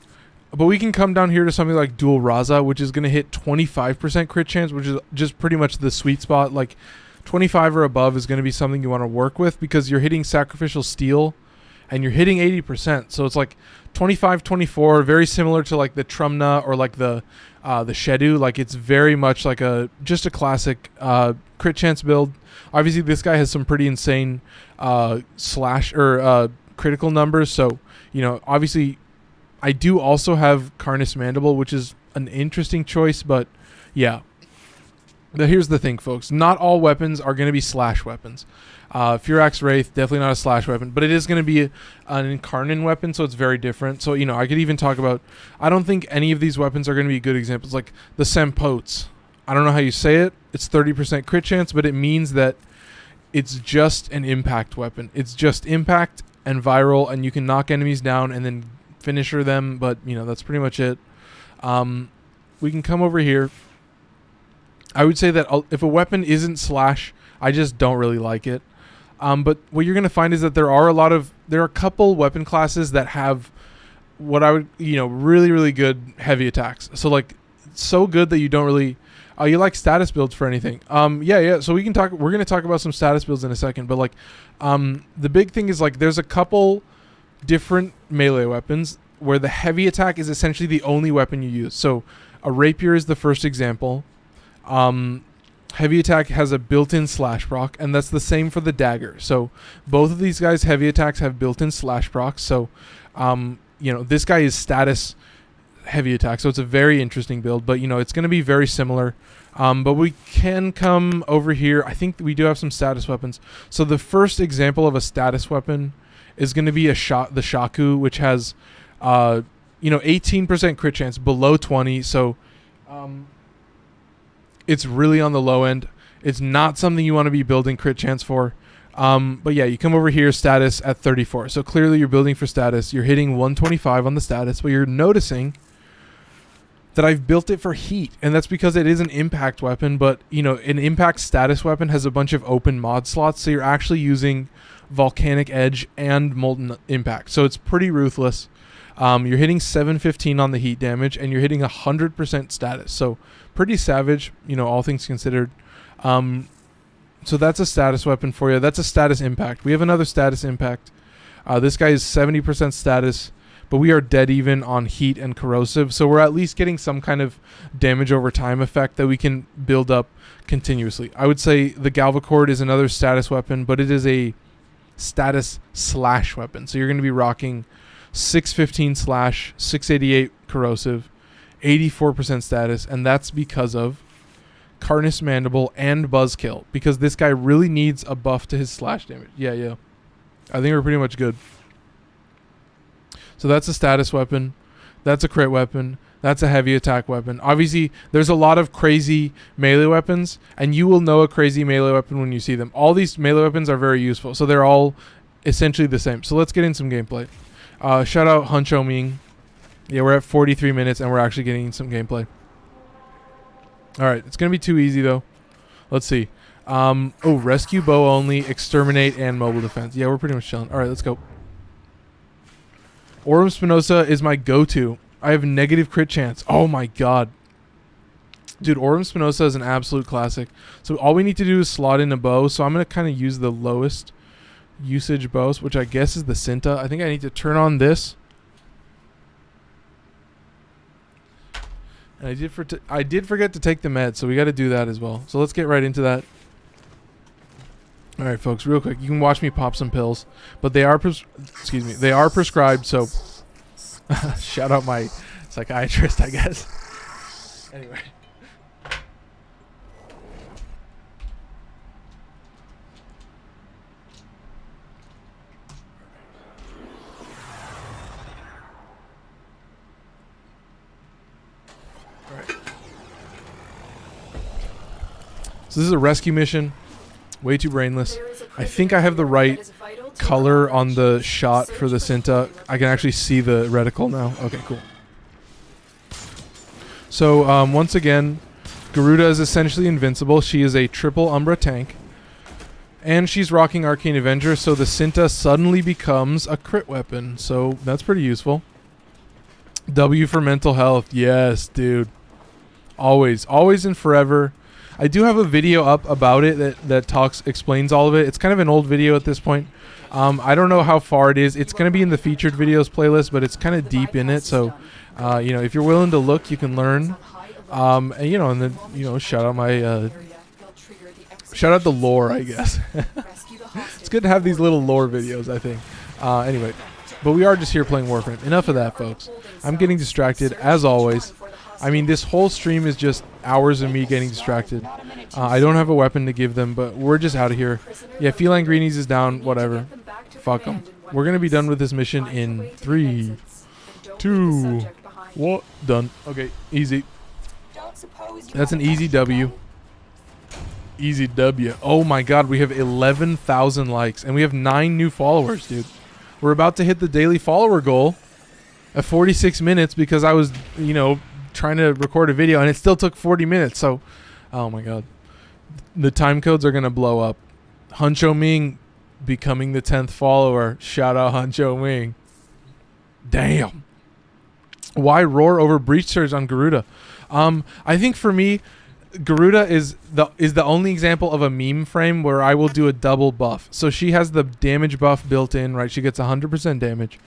But we can come down here to something like Dual Raza, which is going to hit 25% crit chance, which is just pretty much the sweet spot. Like, 25 or above is going to be something you want to work with because you're hitting Sacrificial Steel and you're hitting 80%. So it's like 25, 24, very similar to like the Trumna or like the Shedu. Like, it's very much like just a classic crit chance build. Obviously, this guy has some pretty insane critical numbers. So, obviously, I do also have Carnus Mandible, which is an interesting choice, but yeah. But here's the thing, folks. Not all weapons are going to be slash weapons. Furax Wraith, definitely not a slash weapon, but it is going to be an Incarnon weapon, so it's very different. So, I could even talk about... I don't think any of these weapons are going to be good examples. Like the Sempotes. I don't know how you say it. It's 30% crit chance, but it means that it's just an impact weapon. It's just impact and viral, and you can knock enemies down and then finisher them, but, that's pretty much it. We can come over here. I would say that if a weapon isn't slash, I just don't really like it. But what you're going to find is that there are a lot of there are a couple weapon classes that have what I would, really, really good heavy attacks. So like so good that you don't really, you like status builds for anything. Yeah. So we're going to talk about some status builds in a second, but like, the big thing is like, there's a couple different melee weapons where the heavy attack is essentially the only weapon you use. So a rapier is the first example. Heavy attack has a built-in slash proc, and that's the same for the dagger. So both of these guys' heavy attacks have built-in slash procs. So, this guy is status heavy attack, so it's a very interesting build. But it's going to be very similar. But we can come over here. I think we do have some status weapons. So the first example of a status weapon is going to be the Shaku, which has 18% crit chance, below 20. So it's really on the low end. It's not something you want to be building crit chance for. But yeah, you come over here, status at 34. So clearly you're building for status. You're hitting 125 on the status, but you're noticing that I've built it for heat. And that's because it is an impact weapon, but an impact status weapon has a bunch of open mod slots. So you're actually using volcanic edge and molten impact. So it's pretty ruthless. You're hitting 715 on the heat damage, and you're hitting 100% status. So pretty savage, all things considered. So that's a status weapon for you. That's a status impact. We have another status impact. This guy is 70% status, but we are dead even on heat and corrosive. So we're at least getting some kind of damage over time effect that we can build up continuously. I would say the Galvacord is another status weapon, but it is a status slash weapon. So you're going to be rocking 615 slash, 688 corrosive, 84% status, and that's because of Carnus Mandible and Buzzkill, because this guy really needs a buff to his slash damage. Yeah. I think we're pretty much good. So that's a status weapon. That's a crit weapon. That's a heavy attack weapon. Obviously, there's a lot of crazy melee weapons, and you will know a crazy melee weapon when you see them. All these melee weapons are very useful, so they're all essentially the same. So let's get in some gameplay. Shout out Huncho Ming. Yeah, we're at 43 minutes, and we're actually getting some gameplay. All right, it's going to be too easy, though. Let's see. Rescue bow only, exterminate, and mobile defense. Yeah, we're pretty much chilling. All right, let's go. Aurum Spinoza is my go-to. I have negative crit chance. Oh, my God. Dude, Aurum Spinoza is an absolute classic. So all we need to do is slot in a bow. So I'm going to kind of use the lowest usage bows, which I guess is the Cinta. I think I need to turn on this. And I did forget to take the med, so we got to do that as well. So let's get right into that. All right, folks, real quick. You can watch me pop some pills, but they are prescribed, so shout out my psychiatrist, I guess. Anyway. So this is a rescue mission. Way too brainless. I think I have the right color on the shot for the Cinta. I can actually see the reticle now. Okay, cool. So once again, Garuda is essentially invincible. She is a triple Umbra tank. And she's rocking Arcane Avenger, so the Cinta suddenly becomes a crit weapon. So that's pretty useful. W for mental health. Yes, dude. Always. Always and forever. I do have a video up about it that explains all of it. It's kind of an old video at this point. I don't know how far it is. It's going to be in the featured videos playlist, but it's kind of deep in it. So, if you're willing to look, you can learn. And then, shout out the lore, I guess. It's good to have these little lore videos, I think. Anyway, but we are just here playing Warframe. Enough of that, folks. I'm getting distracted, as always. I mean, this whole stream is just hours of me getting distracted. I don't have a weapon to give them, but we're just out of here. Yeah, Feline Greenies is down. Whatever. Fuck them. We're going to be done with this mission in 3, 2, 1. Done. Okay, easy. That's an easy W. Easy W. Oh my God, we have 11,000 likes, and we have 9 new followers, dude. We're about to hit the daily follower goal at 46 minutes because I was, trying to record a video, and it still took 40 minutes. So, oh my God, the time codes are gonna blow up. Huncho Ming, becoming the 10th follower. Shout out Hancho Ming. Damn. Why Roar over Breach Surge on Garuda? I think for me, Garuda is the only example of a meme frame where I will do a double buff. So she has the damage buff built in, right? She gets 100% damage.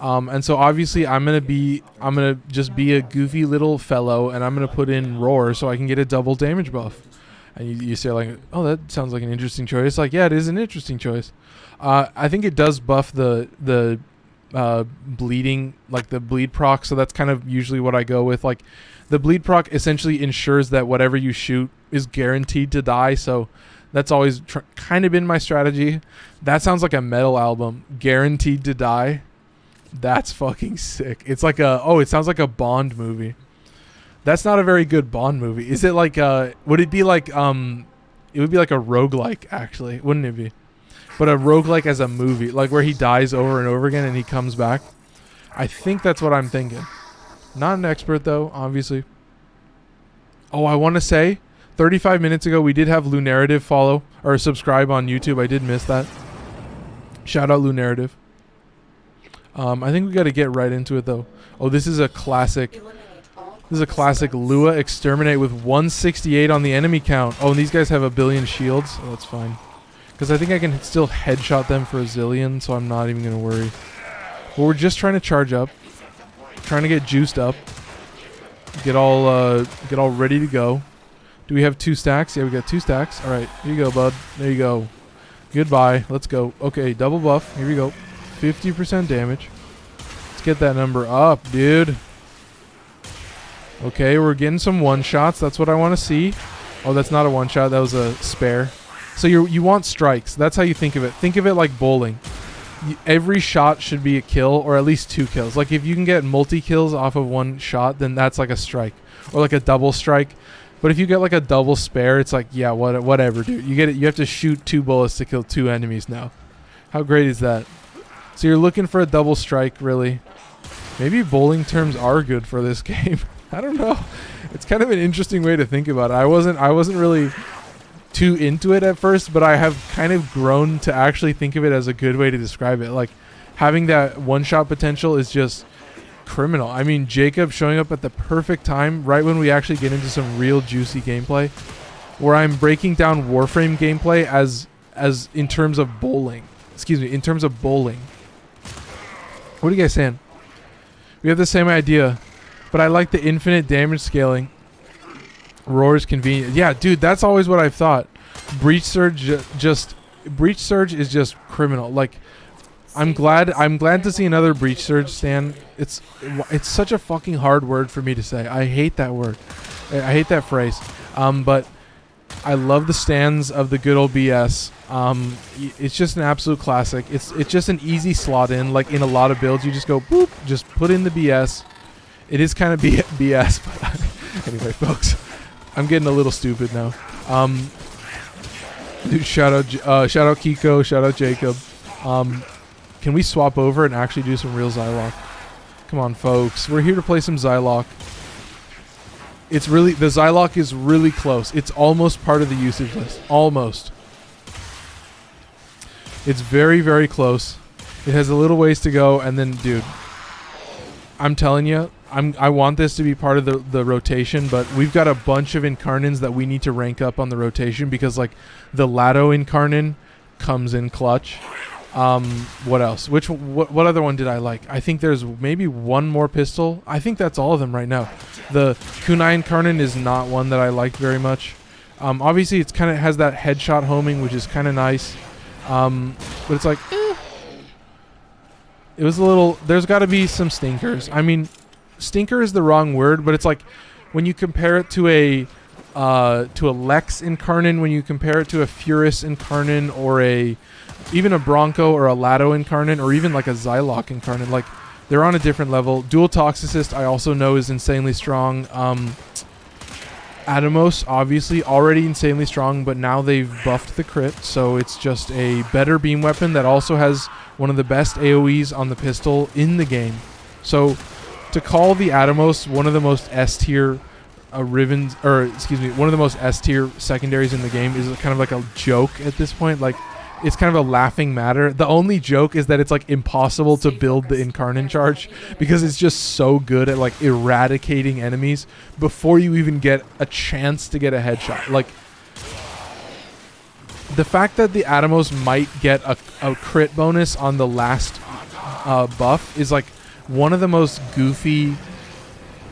And so obviously I'm gonna just be a goofy little fellow, and I'm gonna put in Roar so I can get a double damage buff. And you say like, oh, that sounds like an interesting choice. Like, yeah, it is an interesting choice. I think it does buff the bleeding, like the bleed proc. So that's kind of usually what I go with. Like, the bleed proc essentially ensures that whatever you shoot is guaranteed to die. So that's always kind of been my strategy. That sounds like a metal album. Guaranteed to die. That's fucking sick. It's like it sounds like a Bond movie. That's not a very good Bond movie. Is it like would it be like it would be like a roguelike actually, wouldn't it be? But a roguelike as a movie, like where he dies over and over again and he comes back. I think that's what I'm thinking. Not an expert though, obviously. Oh, I want to say 35 minutes ago we did have Lunarrative follow or subscribe on YouTube. I did miss that. Shout out Lunarrative. I think we got to get right into it though. Oh, this is a classic. This is a classic Lua Exterminate with 168 on the enemy count. Oh, and these guys have a billion shields. Oh, that's fine. Because I think I can still headshot them for a zillion, so I'm not even going to worry. But we're just trying to charge up. Trying to get juiced up. Get all ready to go. Do we have 2 stacks? Yeah, we got 2 stacks. All right, here you go, bud. There you go. Goodbye. Let's go. Okay, double buff. Here we go. 50% damage. Let's get that number up, dude. Okay, we're getting some one-shots. That's what I want to see. Oh, that's not a one-shot. That was a spare. So you want strikes. That's how you think of it. Think of it like bowling. Every shot should be a kill, or at least 2 kills. Like, if you can get multi-kills off of one shot, then that's like a strike. Or like a double strike. But if you get like a double spare, it's like, yeah, whatever, dude. You get it. You have to shoot 2 bullets to kill 2 enemies now. How great is that? So you're looking for a double strike, really. Maybe bowling terms are good for this game. I don't know. It's kind of an interesting way to think about it. I wasn't really too into it at first, but I have kind of grown to actually think of it as a good way to describe it. Like, having that one-shot potential is just criminal. I mean, Jacob showing up at the perfect time, right when we actually get into some real juicy gameplay, where I'm breaking down Warframe gameplay as in terms of bowling. Excuse me, in terms of bowling. What are you guys saying? We have the same idea, but I like the infinite damage scaling. Roar is convenient. Yeah, dude, that's always what I've thought. Breach Surge is just criminal. Like, I'm glad to see another Breach Surge stand. It's such a fucking hard word for me to say. I hate that word. I hate that phrase. But I love the stands of the good old BS. It's just an absolute classic. It's just an easy slot in. Like, in a lot of builds, you just go boop, just put in the BS. It is kind of BS, but anyway, folks, I'm getting a little stupid now. Dude, shout out Kiko, shout out Jacob. Can we swap over and actually do some real Zylok? Come on, folks, we're here to play some Zylok. The Zylok is really close. It's almost part of the usage list. Almost. It's very, very close. It has a little ways to go, and then, dude, I'm telling you, I want this to be part of the rotation, but we've got a bunch of Incarnins that we need to rank up on the rotation because, like, the Lado Incarnin comes in clutch. What else? What other one did I like? I think there's maybe one more pistol. I think that's all of them right now. The Kunai Incarnin is not one that I like very much. Obviously, it's kind of has that headshot homing, which is kind of nice. But it's like, it was a little. There's got to be some stinkers. I mean, stinker is the wrong word, but it's like when you compare it to a Lex Incarnin, when you compare it to a Furus Incarnin, or even a Bronco or a Lado Incarnin, or even like a Zylok Incarnin, like, they're on a different level. Dual Toxicist, I also know, is insanely strong. Atomos, obviously, already insanely strong, but now they've buffed the crit, so it's just a better beam weapon that also has one of the best AoEs on the pistol in the game. So to call the Atomos one of the most S-tier one of the most S-tier secondaries in the game is kind of like a joke at this point. Like, it's kind of a laughing matter. The only joke is that it's like impossible to build the Incarnate charge because it's just so good at like eradicating enemies before you even get a chance to get a headshot. Like the fact that the Atomos might get a crit bonus on the last buff is like one of the most goofy,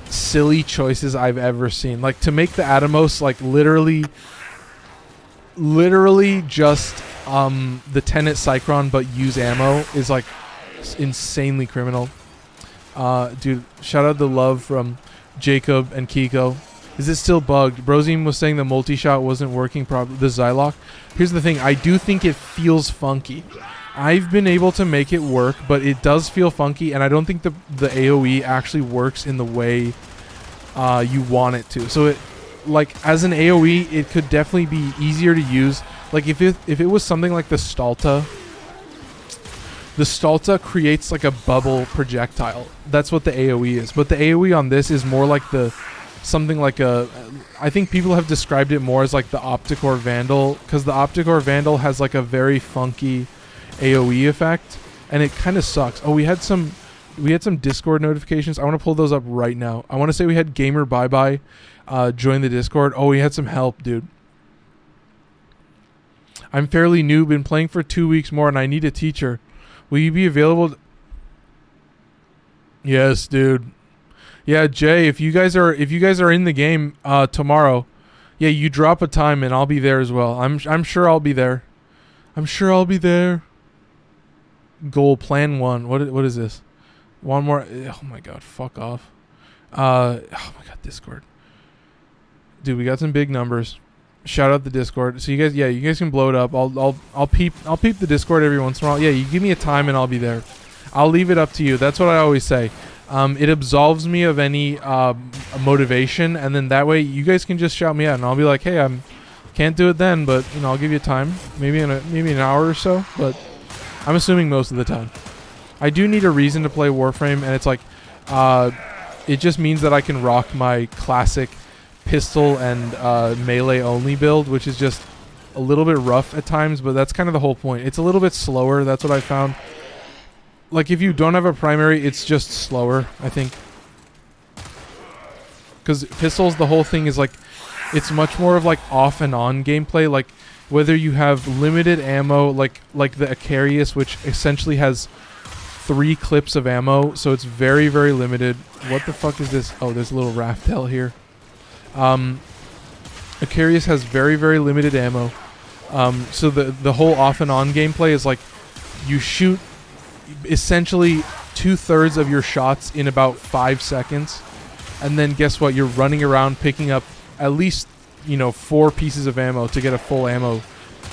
silly choices I've ever seen. Like to make the Atomos like literally just the Tenet Cycron but use ammo is like insanely criminal. Dude, shout out the love from Jacob and Kiko. Is it still bugged? Brozine was saying the multi-shot wasn't working properly. The Zylok. Here's the thing. I do think it feels funky. I've been able to make it work, but it does feel funky, and I don't think the AoE actually works in the way you want it to. So it, like as an AoE, it could definitely be easier to use. Like if it was something like the Stalta creates like a bubble projectile. That's what the AoE is. But the AoE on this is more like something like I think people have described it more as like the Opticore Vandal, because the Opticore Vandal has like a very funky AoE effect, and it kind of sucks. Oh, we had some Discord notifications. I want to pull those up right now. I want to say we had Gamer Bye Bye join the Discord. Oh, we had some help, dude. I'm fairly new, been playing for 2 weeks more, and I need a teacher. Will you be available? Yes, dude. Yeah, Jay, if you guys are in the game tomorrow, yeah, you drop a time and I'll be there as well. I'm sure I'll be there. I'm sure I'll be there. Goal plan 1. What is this? One more. Oh my god, fuck off. Oh my god, Discord. Dude, we got some big numbers. Shout out the Discord. So you guys can blow it up. I'll peep the Discord every once in a while. Yeah, you give me a time and I'll be there. I'll leave it up to you. That's what I always say. It absolves me of any motivation, and then that way you guys can just shout me out, and I'll be like, hey, can't do it then, but you know, I'll give you time, maybe an hour or so, but I'm assuming most of the time. I do need a reason to play Warframe, and it's like, it just means that I can rock my classic pistol and melee only build, which is just a little bit rough at times, but that's kind of the whole point. It's a little bit slower. That's what I found. Like if you don't have a primary, it's just slower, I think. Because pistols, the whole thing is like, it's much more of like off and on gameplay. Like whether you have limited ammo, like the Icarius, which essentially has 3 clips of ammo, so it's very, very limited. What the fuck is this? Oh, there's a little Raftel here. Icarius has very, very limited ammo. So the whole off and on gameplay is like you shoot essentially 2/3 of your shots in about 5 seconds, and then guess what? You're running around picking up at least 4 pieces of ammo to get a full ammo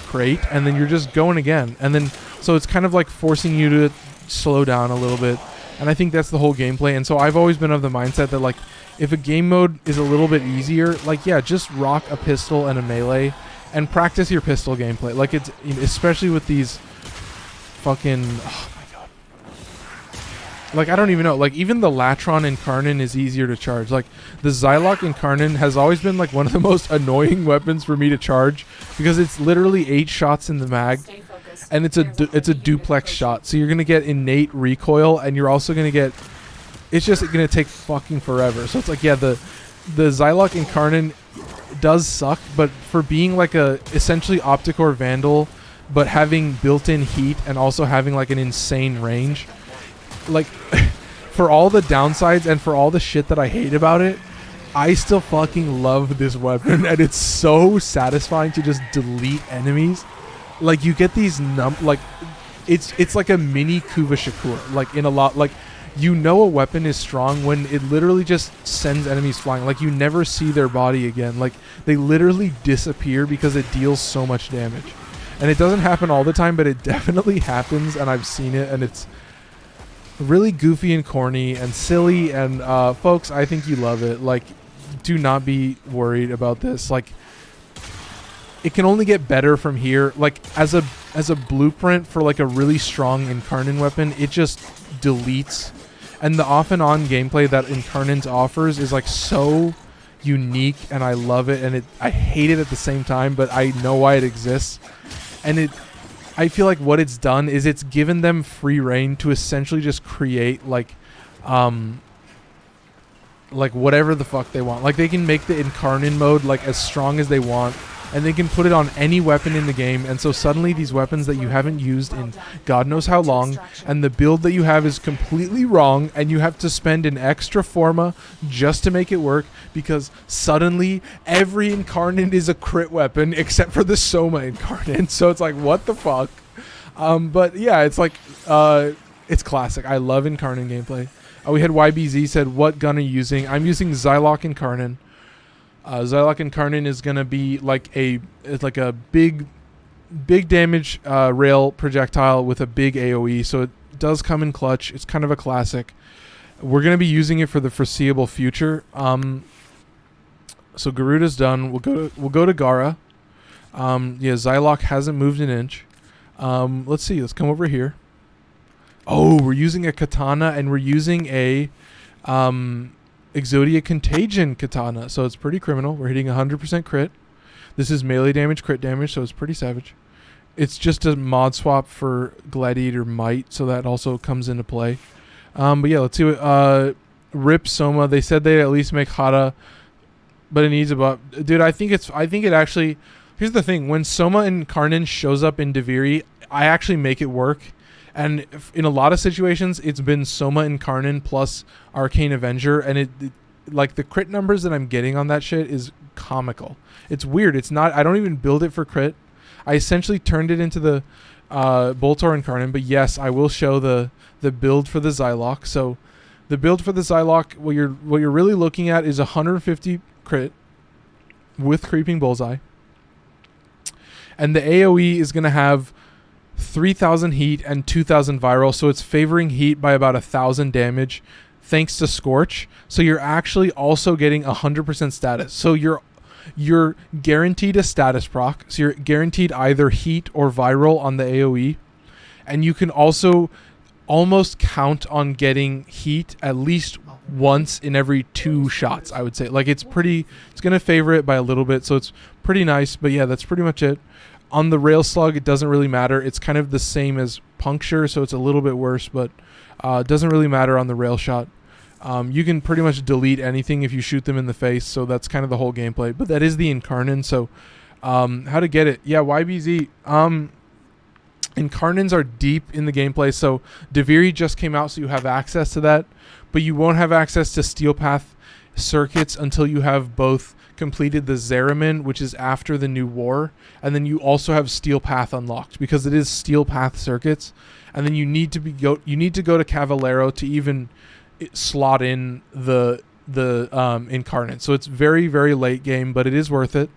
crate, and then you're just going again, and then so it's kind of like forcing you to slow down a little bit, and I think that's the whole gameplay. And so I've always been of the mindset that like if a game mode is a little bit easier, like yeah, just rock a pistol and a melee and practice your pistol gameplay. Like it's especially with these fucking like I don't even know, like even the Latron Incarnate is easier to charge. Like the Zylok Incarnate has always been like one of the most annoying weapons for me to charge because it's literally 8 shots in the mag, and it's a duplex shot, so you're gonna get innate recoil, and you're also gonna get, it's just gonna take fucking forever. So it's like yeah, the Zylok Incarnate does suck, but for being like a essentially Opticore Vandal, but having built-in heat and also having like an insane range, like for all the downsides and for all the shit that I hate about it, I still fucking love this weapon, and it's so satisfying to just delete enemies. Like you get these like it's like a mini Kuva Shakur, like in a lot, like a weapon is strong when it literally just sends enemies flying. Like you never see their body again. Like they literally disappear because it deals so much damage. And it doesn't happen all the time, but it definitely happens, and I've seen it, and it's really goofy and corny and silly, and folks, I think you love it. Like do not be worried about this. Like it can only get better from here. Like as a blueprint for like a really strong Incarnate weapon, it just deletes, and the off and on gameplay that Incarnate offers is like so unique, and I love it, and I hate it at the same time, but I know why it exists. And I feel like what it's done is it's given them free reign to essentially just create like whatever the fuck they want. Like they can make the Incarnate mode like as strong as they want, and they can put it on any weapon in the game, and so suddenly these weapons that you haven't used in God knows how long, and the build that you have is completely wrong, and you have to spend an extra forma just to make it work, because suddenly every Incarnate is a crit weapon except for the Soma Incarnate. So it's like, what the fuck? But yeah, it's like it's classic. I love Incarnate gameplay. We had YBZ said, what gun are you using? I'm using Xylock Incarnate. Xylock Incarnate is gonna be like a big damage rail projectile with a big AOE, so it does come in clutch. It's kind of a classic. We're gonna be using it for the foreseeable future. So Garuda's done. We'll go to Gara. Yeah, Xylock hasn't moved an inch. Let's see. Let's come over here. Oh, we're using a katana, and we're using a Exodia Contagion katana, so it's pretty criminal. We're hitting 100% crit. This is melee damage, crit damage, so it's pretty savage. It's just a mod swap for Gladiator Might, so that also comes into play. But yeah, let's see what Rip Soma. They said they at least make Hara, but it needs a buff. Dude, I think it actually. Here's the thing: when Soma Incarnate shows up in Deviri, I actually make it work. And in a lot of situations, it's been Soma Incarnate plus Arcane Avenger, and it like the crit numbers that I'm getting on that shit is comical. It's weird. It's not. I don't even build it for crit. I essentially turned it into the Boltor Incarnate. But yes, I will show the build for the Xylock. So the build for the Xylock, what you're really looking at is 150 crit with Creeping Bullseye, and the AOE is gonna have 3,000 heat and 2,000 viral, so it's favoring heat by about 1,000 damage thanks to Scorch. So you're actually also getting 100% status. So you're guaranteed a status proc. So you're guaranteed either heat or viral on the AoE, and you can also almost count on getting heat at least once in every 2 shots, I would say. Like it's gonna favor it by a little bit, so it's pretty nice. But yeah, that's pretty much it. On the Rail Slug, it doesn't really matter. It's kind of the same as Puncture, so it's a little bit worse, but it doesn't really matter on the Rail Shot. You can pretty much delete anything if you shoot them in the face, so that's kind of the whole gameplay. But that is the Incarnate, so how to get it. Yeah, YBZ. Incarnates are deep in the gameplay, so Deviri just came out, so you have access to that, but you won't have access to Steel Path circuits until you have both completed the Zeramin, which is after the new war, and then you also have Steel Path unlocked, because it is Steel Path circuits, and then you need to go to Cavallero to even slot in the Incarnate. So it's very, very late game, but it is worth it,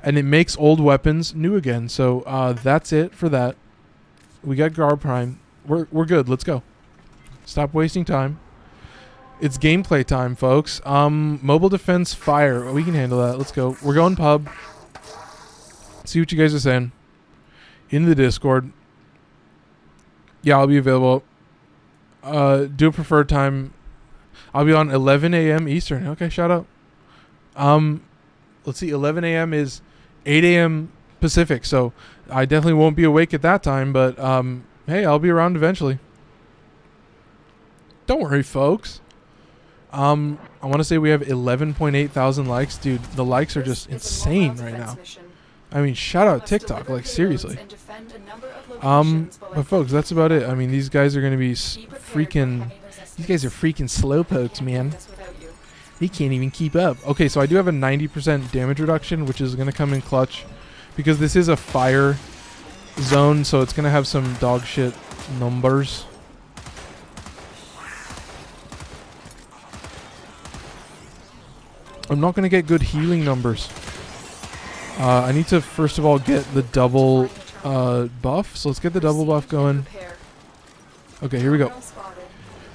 and it makes old weapons new again. So that's it for that. We got Gar Prime. We're good. Let's go. Stop wasting time. It's gameplay time, folks. Mobile defense fire. We can handle that. Let's go. We're going pub. See what you guys are saying in the Discord. Yeah, I'll be available. Do a preferred time. I'll be on 11 a.m. Eastern. Okay, shout out. Let's see. 11 a.m. is 8 a.m. Pacific, so I definitely won't be awake at that time. But hey, I'll be around eventually. Don't worry, folks. I want to say we have 11.8 thousand likes. Dude, the likes are just insane right now. I mean, shout out TikTok, like seriously. But folks, that's about it. I mean, these guys are going to be freaking... These guys are freaking slowpokes, man. He can't even keep up. Okay, so I do have a 90% damage reduction, which is going to come in clutch, because this is a fire zone, so it's going to have some dog shit numbers. I'm not going to get good healing numbers. I need to, first of all, get the double buff. So let's get the double buff going. Okay, here we go.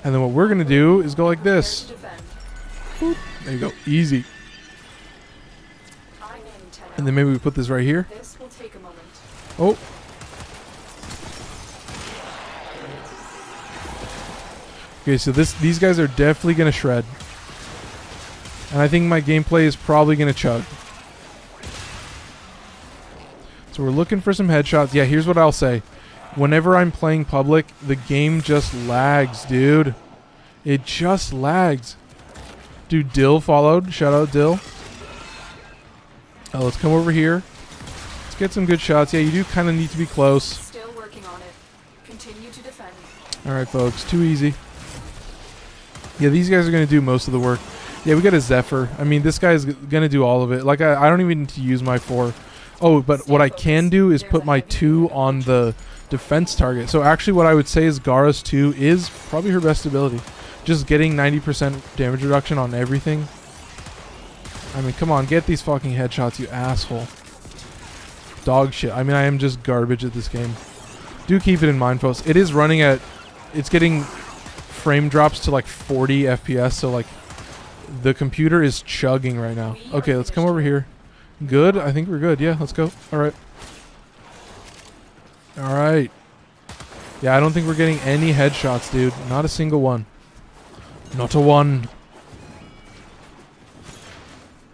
And then what we're going to do is go like this. Boop. There you go. Easy. And then maybe we put this right here. Oh. Okay, so these guys are definitely going to shred. And I think my gameplay is probably going to chug. It's So we're looking for some headshots. Yeah, here's what I'll say. Whenever I'm playing public, the game just lags, dude. It just lags. Dude, Dill followed. Shout out Dill. Let's come over here. Let's get some good shots. Yeah, you do kind of need to be close. Still working on it. Continue to defend. All right, folks. Too easy. Yeah, these guys are going to do most of the work. Yeah, we got a Zephyr. I mean, this guy is going to do all of it. Like, I don't even need to use my 4. Oh, but what I can do is put my 2 on the defense target. So actually what I would say is Gara's 2 is probably her best ability. Just getting 90% damage reduction on everything. I mean, come on, get these fucking headshots, you asshole. Dog shit. I mean, I am just garbage at this game. Do keep it in mind, folks. It is running at... It's getting frame drops to like 40 FPS, so like the computer is chugging right now. Okay, let's come over here. Good. I think we're good. Yeah, let's go. All right. All right. Yeah, I don't think we're getting any headshots, dude. Not a single one. Not a one.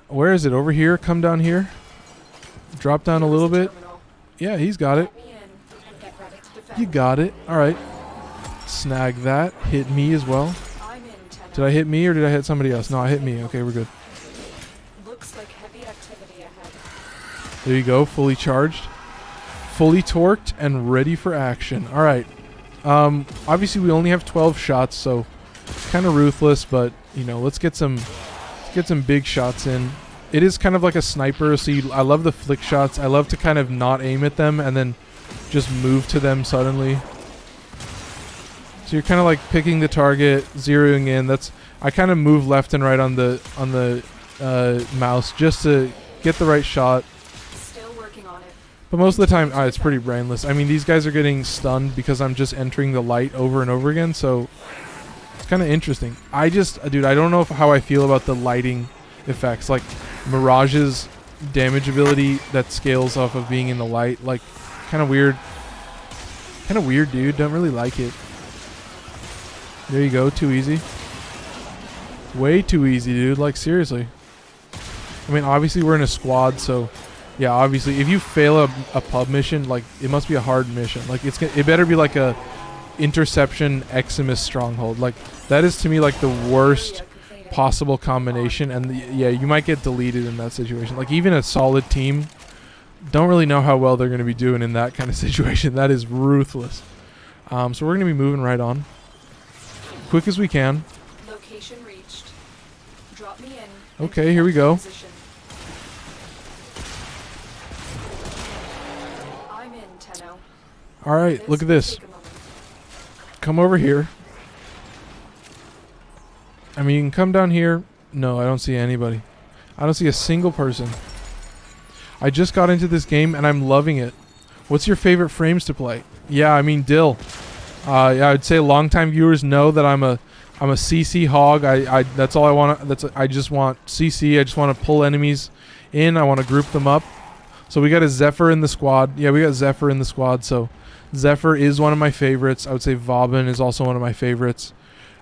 Where is it? Over here? Come down here. Drop down a little bit. Yeah, he's got it. You got it. All right. Snag that. Hit me as well. Did I hit me or did I hit somebody else? No, I hit me. Okay, we're good. Looks like heavy activity ahead. There you go. Fully charged. Fully torqued and ready for action. All right. Obviously, we only have 12 shots, so kind of ruthless, but, you know, let's get some big shots in. It is kind of like a sniper, so I love the flick shots. I love to kind of not aim at them and then just move to them suddenly. So you're kind of like picking the target, zeroing in. I kind of move left and right on the mouse just to get the right shot. Still working on it. But most of the time, it's pretty brainless. I mean, these guys are getting stunned because I'm just entering the light over and over again, so it's kind of interesting. Dude, I don't know how I feel about the lighting effects. Like, Mirage's damage ability that scales off of being in the light. Like, kind of weird. Kind of weird, dude. Don't really like it. There you go. Too easy. Way too easy, dude. Like, seriously. I mean, obviously, we're in a squad, so... Yeah, obviously, if you fail a pub mission, like, it must be a hard mission. Like, it better be like a interception Eximus stronghold. Like, that is, to me, like, the worst possible combination. And, yeah, you might get deleted in that situation. Like, even a solid team don't really know how well they're going to be doing in that kind of situation. That is ruthless. So we're going to be moving right on. Quick as we can. Location reached. Drop me in. Okay, here we go. I'm in, Tenno. All right, look at this. Come over here. I mean, you can come down here. No, I don't see anybody. I don't see a single person. I just got into this game and I'm loving it. What's your favorite frames to play? Yeah, I mean, Dill. Yeah, I'd say longtime viewers know that I'm a CC hog. That's all I want. I just want CC. I just want to pull enemies in. I want to group them up. So we got a Zephyr in the squad. Yeah, we got Zephyr in the squad. So Zephyr is one of my favorites. I would say Vauban is also one of my favorites.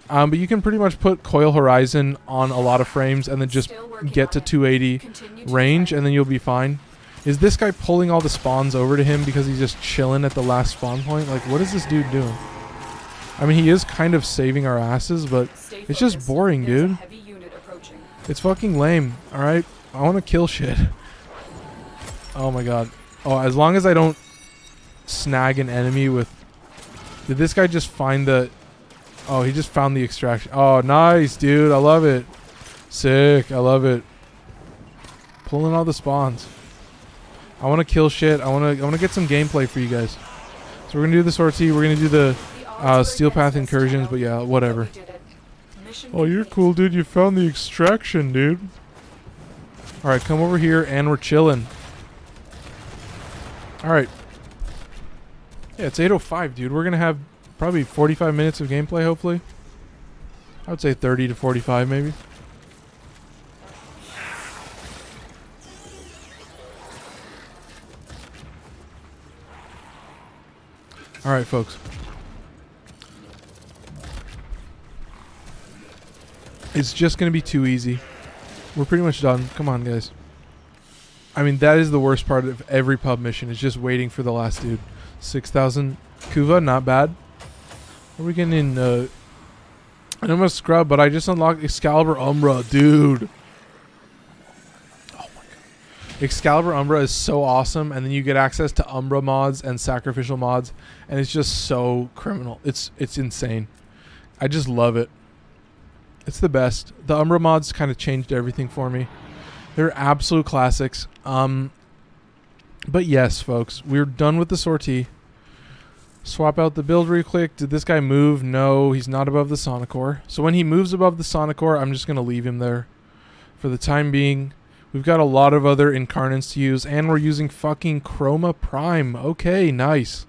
But you can pretty much put Coil Horizon on a lot of frames and then just get to 280 range and then you'll be fine. Is this guy pulling all the spawns over to him because he's just chilling at the last spawn point? Like, what is this dude doing? I mean, he is kind of saving our asses, but it's just boring, dude. It's fucking lame, alright? I want to kill shit. Oh my god. Oh, as long as I don't snag an enemy with... Did this guy just find the... Oh, he just found the extraction. Oh, nice, dude. I love it. Sick. I love it. Pulling all the spawns. I want to kill shit. I want to get some gameplay for you guys. So we're going to do the sortie. We're going to do the Steel Path incursions, but yeah, whatever. Oh, you're cool, dude. You found the extraction, dude. All right, come over here, and we're chilling. All right. Yeah, it's 8:05, dude. We're going to have probably 45 minutes of gameplay, hopefully. I would say 30 to 45, maybe. All right, folks. It's just going to be too easy. We're pretty much done. Come on, guys. I mean, that is the worst part of every pub mission, is just waiting for the last dude. 6,000 Kuva, not bad. What are we getting in? I'm a scrub, but I just unlocked Excalibur Umbra, dude. Oh my god. Excalibur Umbra is so awesome, and then you get access to Umbra mods and sacrificial mods, and it's just so criminal. It's insane. I just love it. It's the best. The Umbra mods kind of changed everything for me. They're absolute classics. But yes, folks, we're done with the sortie. Swap out the build real quick. Did this guy move? No, he's not above the Sonicore. So when he moves above the Sonicore, I'm just going to leave him there for the time being. We've got a lot of other incarnates to use, and we're using fucking Chroma Prime. Okay, nice.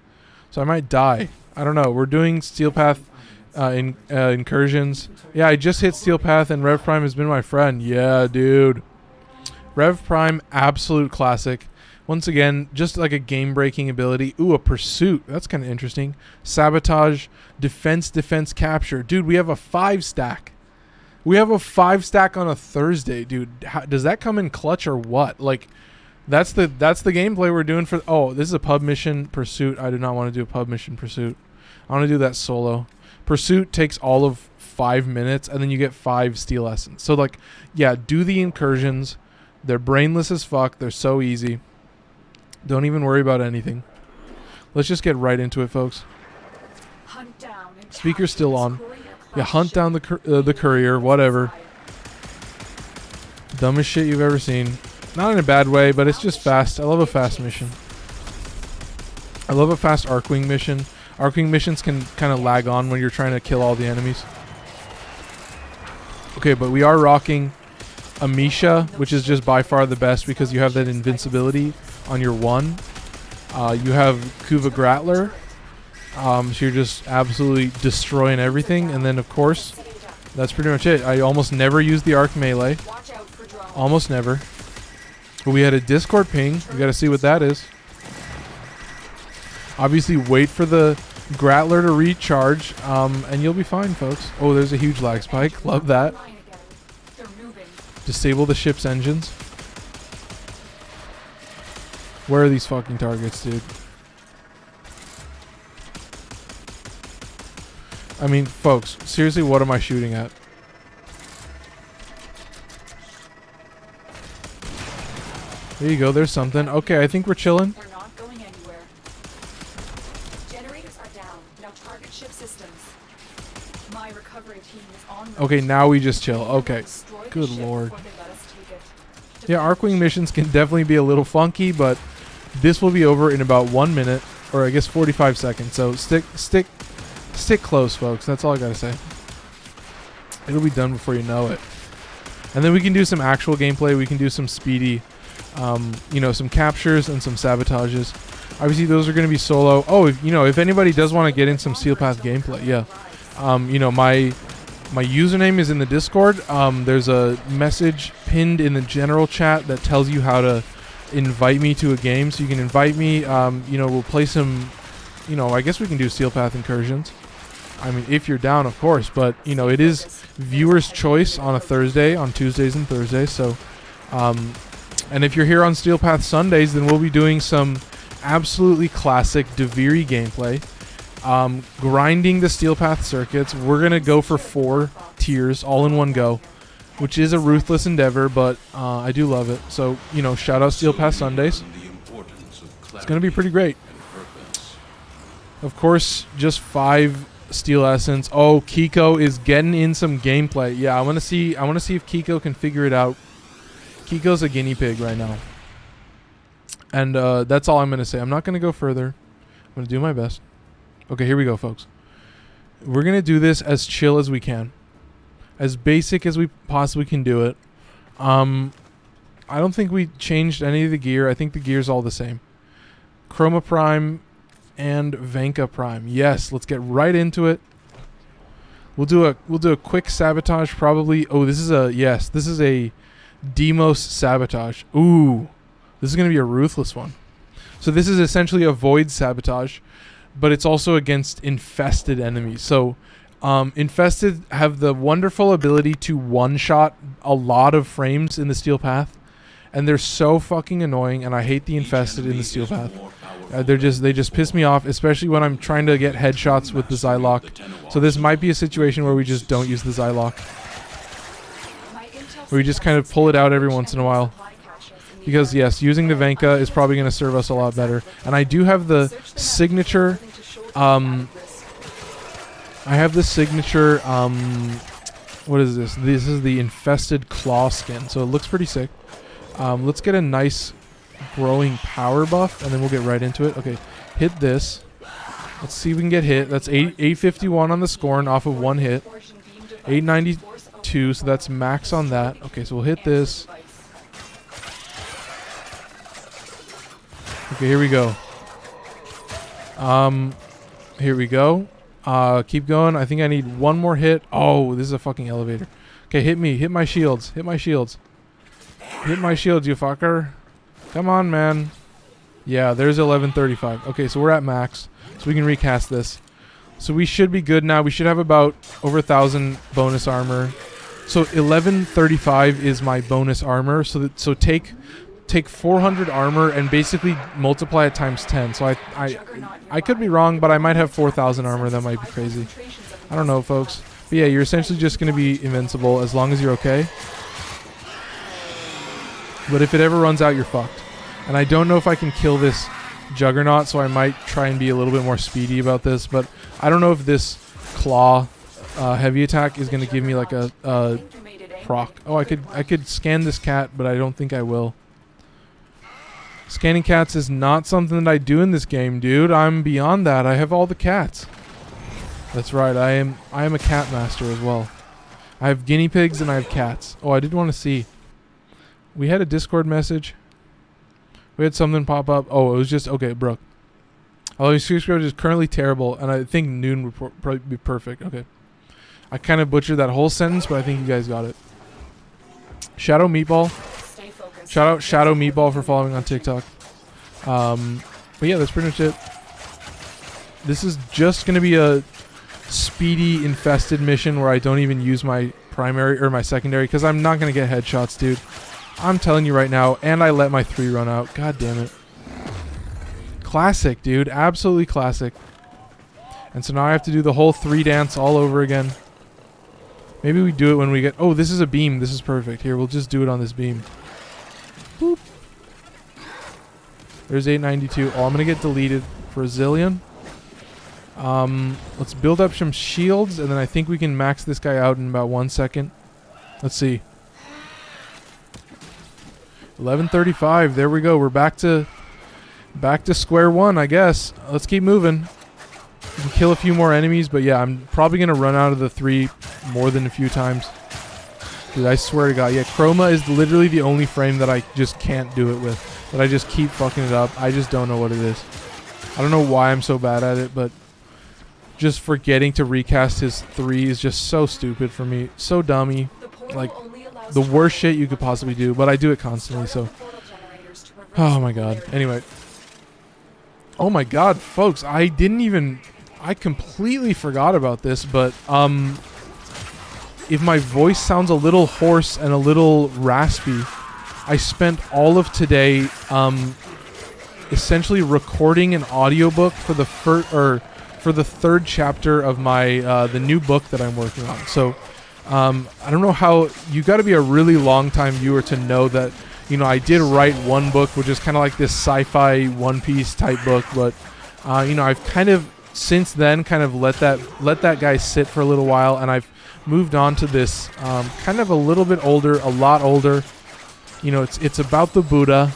So I might die. I don't know. We're doing Steel Path incursions. Yeah, I just hit Steel Path, and Rev Prime has been my friend. Yeah, dude. Rev Prime, absolute classic. Once again, just like a game-breaking ability. Ooh, a pursuit. That's kind of interesting. Sabotage, defense, capture. Dude, we have a 5-stack. We have a 5-stack on a Thursday, dude. Does that come in clutch or what? Like, that's the gameplay we're doing for... Oh, this is a pub mission pursuit. I do not want to do a pub mission pursuit. I want to do that solo. Pursuit takes all of 5 minutes, and then you get 5 steel essence. So, like, yeah, do the incursions. They're brainless as fuck. They're so easy. Don't even worry about anything. Let's just get right into it, folks. Hunt down and Speaker's still on. Yeah, hunt down the courier, whatever. Dumbest shit you've ever seen. Not in a bad way, but it's just fast. I love a fast mission. I love a fast Arcwing mission. Arcwing missions can kind of lag on when you're trying to kill all the enemies. Okay, but we are rocking Amisha, which is just by far the best because you have that invincibility on your 1. You have Kuva Grattler. So you're just absolutely destroying everything. And then, of course, that's pretty much it. I almost never use the arc melee. Almost never. But we had a Discord ping. We got to see what that is. Obviously, wait for the Grattler to recharge, and you'll be fine, folks. Oh, there's a huge lag spike. Love that. Disable the ship's engines. Where are these fucking targets, dude? I mean, folks, seriously, what am I shooting at? There you go, there's something. Okay, I think we're chilling. They're not going anywhere. Generators are down. Now target ship systems. My recovery team is on. Okay, now we just chill. Okay. Good lord. Yeah, Arcwing missions can definitely be a little funky, but this will be over in about 1 minute, or I guess 45 seconds. So stick close, folks. That's all I gotta say. It'll be done before you know it. And then we can do some actual gameplay. We can do some speedy, some captures and some sabotages. Obviously, those are going to be solo. Oh, if anybody does want to get in some Steel Path gameplay, yeah. My username is in the Discord. There's a message pinned in the general chat that tells you how to invite me to a game. So you can invite me. We'll play some. I guess we can do Steel Path incursions. I mean, if you're down, of course. But it is viewers' choice on a Thursday, on Tuesdays and Thursdays. So, and if you're here on Steel Path Sundays, then we'll be doing some absolutely classic Deviri gameplay. Grinding the Steel Path circuits. We're going to go for 4 tiers all in one go, which is a ruthless endeavor, but I do love it. So, shout out Steel Path Sundays. It's going to be pretty great. Of course, just 5 steel essence. Oh, Kiko is getting in some gameplay. Yeah, I want to see if Kiko can figure it out. Kiko's a guinea pig right now. And that's all I'm going to say. I'm not going to go further. I'm going to do my best. Okay, here we go, folks. We're going to do this as chill as we can. As basic as we possibly can do it. I don't think we changed any of the gear. I think the gear's all the same. Chroma Prime and Vanka Prime. Yes, let's get right into it. We'll do a quick sabotage probably. Oh, this is a Demos sabotage. Ooh. This is going to be a ruthless one. So this is essentially a void sabotage, but it's also against infested enemies. So infested have the wonderful ability to one-shot a lot of frames in the Steel Path, and they're so fucking annoying, and I hate the infested in the steel path. They just piss me off, especially when I'm trying to get headshots with the Zylok. So this might be a situation where we just don't use the Zylok. Where we just kind of pull it out every once in a while. Because yes, using the Venka is probably going to serve us a lot better. And I do have the signature, I have the signature, what is this? This is the infested claw skin, so it looks pretty sick. Let's get a nice growing power buff, and then we'll get right into it. Okay, hit this. Let's see if we can get hit. That's 851 on the scorn off of one hit. 892, so that's max on that. Okay, so we'll hit this. Okay, here we go. Here we go. Keep going. I think I need one more hit. Oh, this is a fucking elevator. Okay, hit me. Hit my shields. Hit my shields. Hit my shields, you fucker. Come on, man. Yeah, there's 1135. Okay, so we're at max. So we can recast this. So we should be good now. We should have about over 1,000 bonus armor. So 1135 is my bonus armor. So take 400 armor and basically multiply it times 10. So I could be wrong, but I might have 4,000 armor. That might be crazy. I don't know, folks. But yeah, you're essentially just going to be invincible as long as you're okay. But if it ever runs out, you're fucked. And I don't know if I can kill this Juggernaut, so I might try and be a little bit more speedy about this. But I don't know if this claw heavy attack is going to give me like a proc. Oh, I could scan this cat, but I don't think I will. Scanning cats is not something that I do in this game, dude. I'm beyond that. I have all the cats. That's right. I am a cat master as well. I have guinea pigs and I have cats. Oh, I did want to see. We had a Discord message. We had something pop up. Oh, it was just okay, Brooke. Oh, your stream script is currently terrible, and I think noon would probably be perfect. Okay. I kind of butchered that whole sentence, but I think you guys got it. Shadow Meatball. Shout out Shadow Meatball for following on TikTok. But yeah, that's pretty much it. This is just going to be a speedy infested mission where I don't even use my primary or my secondary because I'm not going to get headshots, dude. I'm telling you right now, and I let my 3 run out. God damn it. Classic, dude. Absolutely classic. And so now I have to do the whole 3 dance all over again. Maybe we do it when we get... Oh, this is a beam. This is perfect. Here, we'll just do it on this beam. Boop. There's 892. Oh, I'm going to get deleted for a zillion. Let's build up some shields, and then I think we can max this guy out in about 1 second. Let's see. 1135. There we go. We're back to square one, I guess. Let's keep moving. We can kill a few more enemies, but yeah, I'm probably going to run out of the 3 more than a few times. Dude, I swear to God. Yeah, Chroma is literally the only frame that I just can't do it with. That I just keep fucking it up. I just don't know what it is. I don't know why I'm so bad at it, but just forgetting to recast his 3 is just so stupid for me. So dummy. Like, the worst shit you could possibly do, but I do it constantly, so... Oh my God. Anyway. Oh my God, folks, I completely forgot about this, but, if my voice sounds a little hoarse and a little raspy, I spent all of today, essentially recording an audiobook for the for the 3rd chapter of my, the new book that I'm working on. So, I don't know how... You got to be a really long-time viewer to know that, you know, I did write one book, which is kind of like this sci-fi One Piece type book, but, you know, I've kind of, since then, kind of let that guy sit for a little while, and I've moved on to this, kind of a little bit older, a lot older. You know, it's about the Buddha,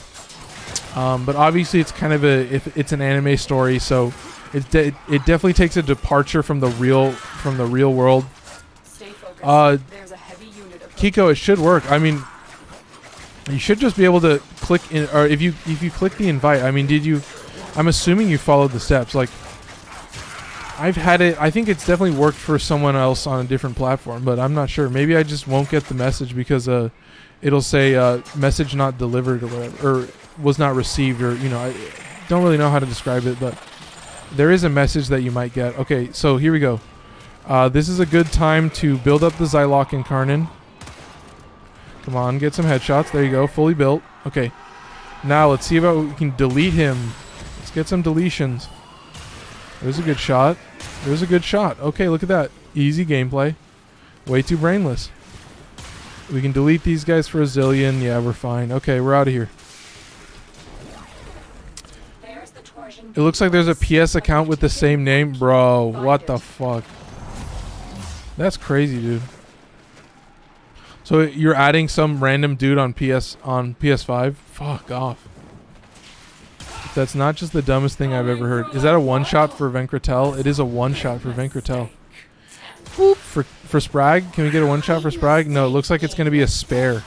but obviously it's kind of it's an anime story, so it definitely takes a departure from the real world. Kiko, it should work. I mean, you should just be able to click in, or if you click the invite. I mean, I'm assuming you followed the steps. Like, I've had it. I think it's definitely worked for someone else on a different platform, but I'm not sure. Maybe I just won't get the message because it'll say message not delivered or whatever, or was not received, or, you know, I don't really know how to describe it, but there is a message that you might get. Okay, so here we go. This is a good time to build up the Zylok and Karnan. Come on, get some headshots. There you go, fully built. Okay. Now let's see about we can delete him. Let's get some deletions. There's a good shot. There's a good shot. Okay, look at that. Easy gameplay. Way too brainless. We can delete these guys for a zillion. Yeah, we're fine. Okay, we're out of here. It looks like there's a PS account with the same name. Bro, what the fuck? That's crazy, dude. So you're adding some random dude on PS5? Fuck off. That's not just the dumbest thing I've ever heard. Is that a one-shot for Venkritel? It is a one-shot for Venkritel. For Sprag? Can we get a one-shot for Sprag? No, it looks like it's going to be a spare.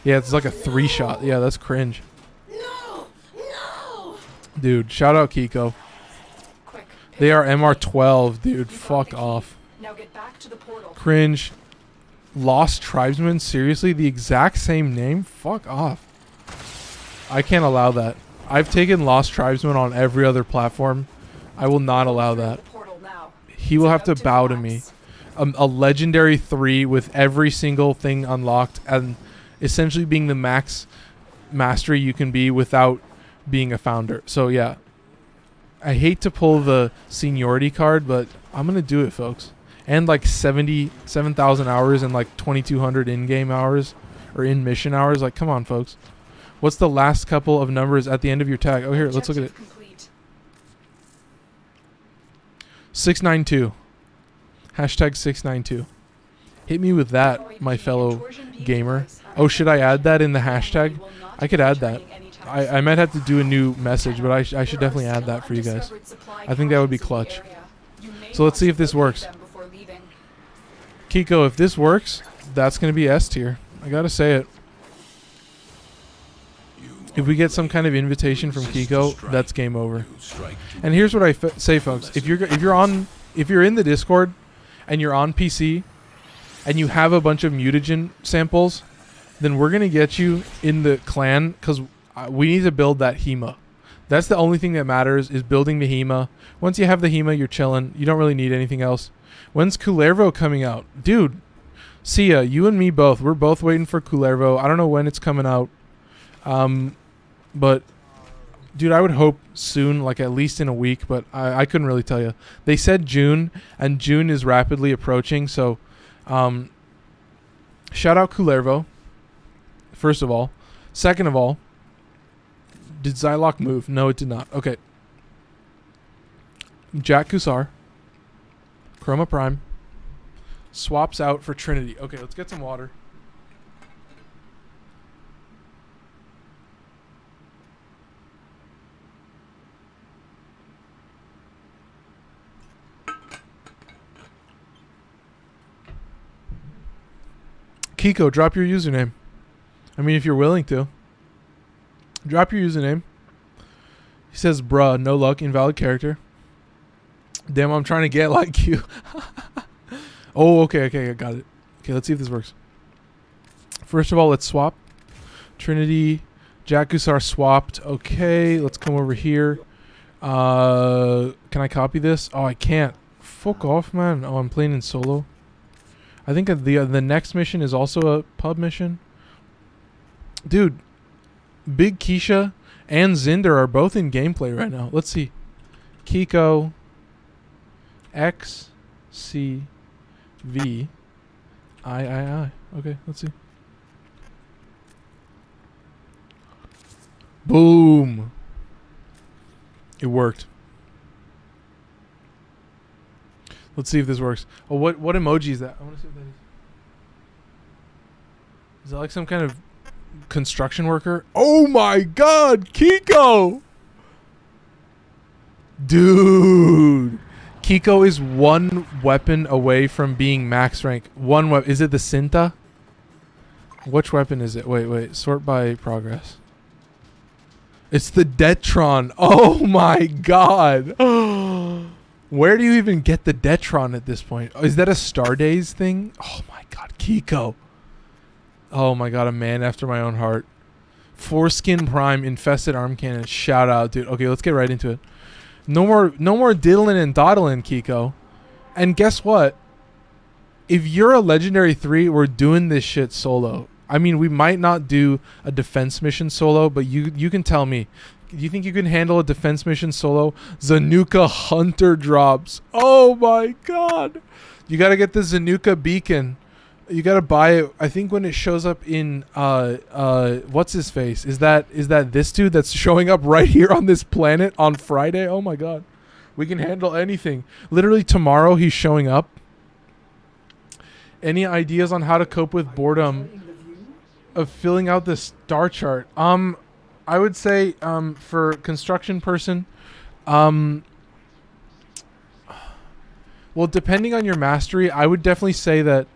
Yeah, it's like a 3-shot. Yeah, that's cringe. Dude, shout out Kiko. They are MR12, dude. Fuck off. Now get back to the portal. Cringe. Lost Tribesman? Seriously? The exact same name? Fuck off. I can't allow that. I've taken Lost Tribesman on every other platform. I will not allow that. He will have to bow to me. A legendary 3 with every single thing unlocked and essentially being the max mastery you can be without being a founder. So yeah, I hate to pull the seniority card, but I'm gonna do it, folks. And like 77,000 hours and like 2,200 in-game hours or in-mission hours. Like, come on, folks. What's the last couple of numbers at the end of your tag? Oh, here, let's look at it. 692. Hashtag 692. Hit me with that, my fellow gamer. Oh, should I add that in the hashtag? I could add that. I might have to do a new message, but I should definitely add that for you guys. I think that would be clutch. So let's see if this works. Kiko, if this works, that's going to be S tier. I got to say it. If we get some kind of invitation from Kiko, that's game over. And here's what I say, folks. If you're in the Discord and you're on PC and you have a bunch of mutagen samples, then we're going to get you in the clan because we need to build that HEMA. That's the only thing that matters, is building the HEMA. Once you have the HEMA, you're chilling. You don't really need anything else. When's Kullervo coming out? Dude, see ya. You and me both. We're both waiting for Kullervo. I don't know when it's coming out. But, dude, I would hope soon, like at least in a week, but I couldn't really tell you. They said June, and June is rapidly approaching, so shout out Kullervo, first of all. Second of all, did Zylock move? No, it did not. Okay. Jack Kusar, Chroma Prime, swaps out for Trinity. Okay, let's get some water. Kiko, drop your username. I mean, if you're willing to. Drop your username. He says, bruh, no luck, invalid character. Damn, I'm trying to get like you. Oh, okay, I got it. Okay, let's see if this works. First of all, let's swap. Trinity, Jakusar swapped. Okay, let's come over here. Can I copy this? Oh, I can't. Fuck off, man. Oh, I'm playing in solo. I think the next mission is also a pub mission. Dude, Big Keisha and Zinder are both in gameplay right now. Let's see. Kiko X C V I. Okay, let's see. Boom. It worked. Let's see if this works. Oh, what emoji is that? I want to see what that is. Is that like some kind of construction worker? Oh my god, Kiko! Dude. Kiko is one weapon away from being max rank. One weapon. Is it the Cinta? Which weapon is it? Wait. Sort by progress. It's the Detron. Oh my god. Where do you even get the Detron at this point? Is that a Stardays thing? Oh my god, Kiko. Oh my god, a man after my own heart. Foreskin Prime, Infested Arm Cannon. Shout out, dude. Okay, let's get right into it. No more diddling and dawdling, Kiko. And guess what? If you're a Legendary 3, we're doing this shit solo. I mean, we might not do a defense mission solo, but you can tell me. Do you think you can handle a defense mission solo? Zanuka Hunter drops. Oh my god. You got to get the Zanuka beacon. You got to buy it. I think when it shows up in what's his face? Is that this dude that's showing up right here on this planet on Friday? Oh my god. We can handle anything. Literally tomorrow he's showing up. Any ideas on how to cope with boredom of filling out the star chart? I would say for construction person, well, depending on your mastery, I would definitely say that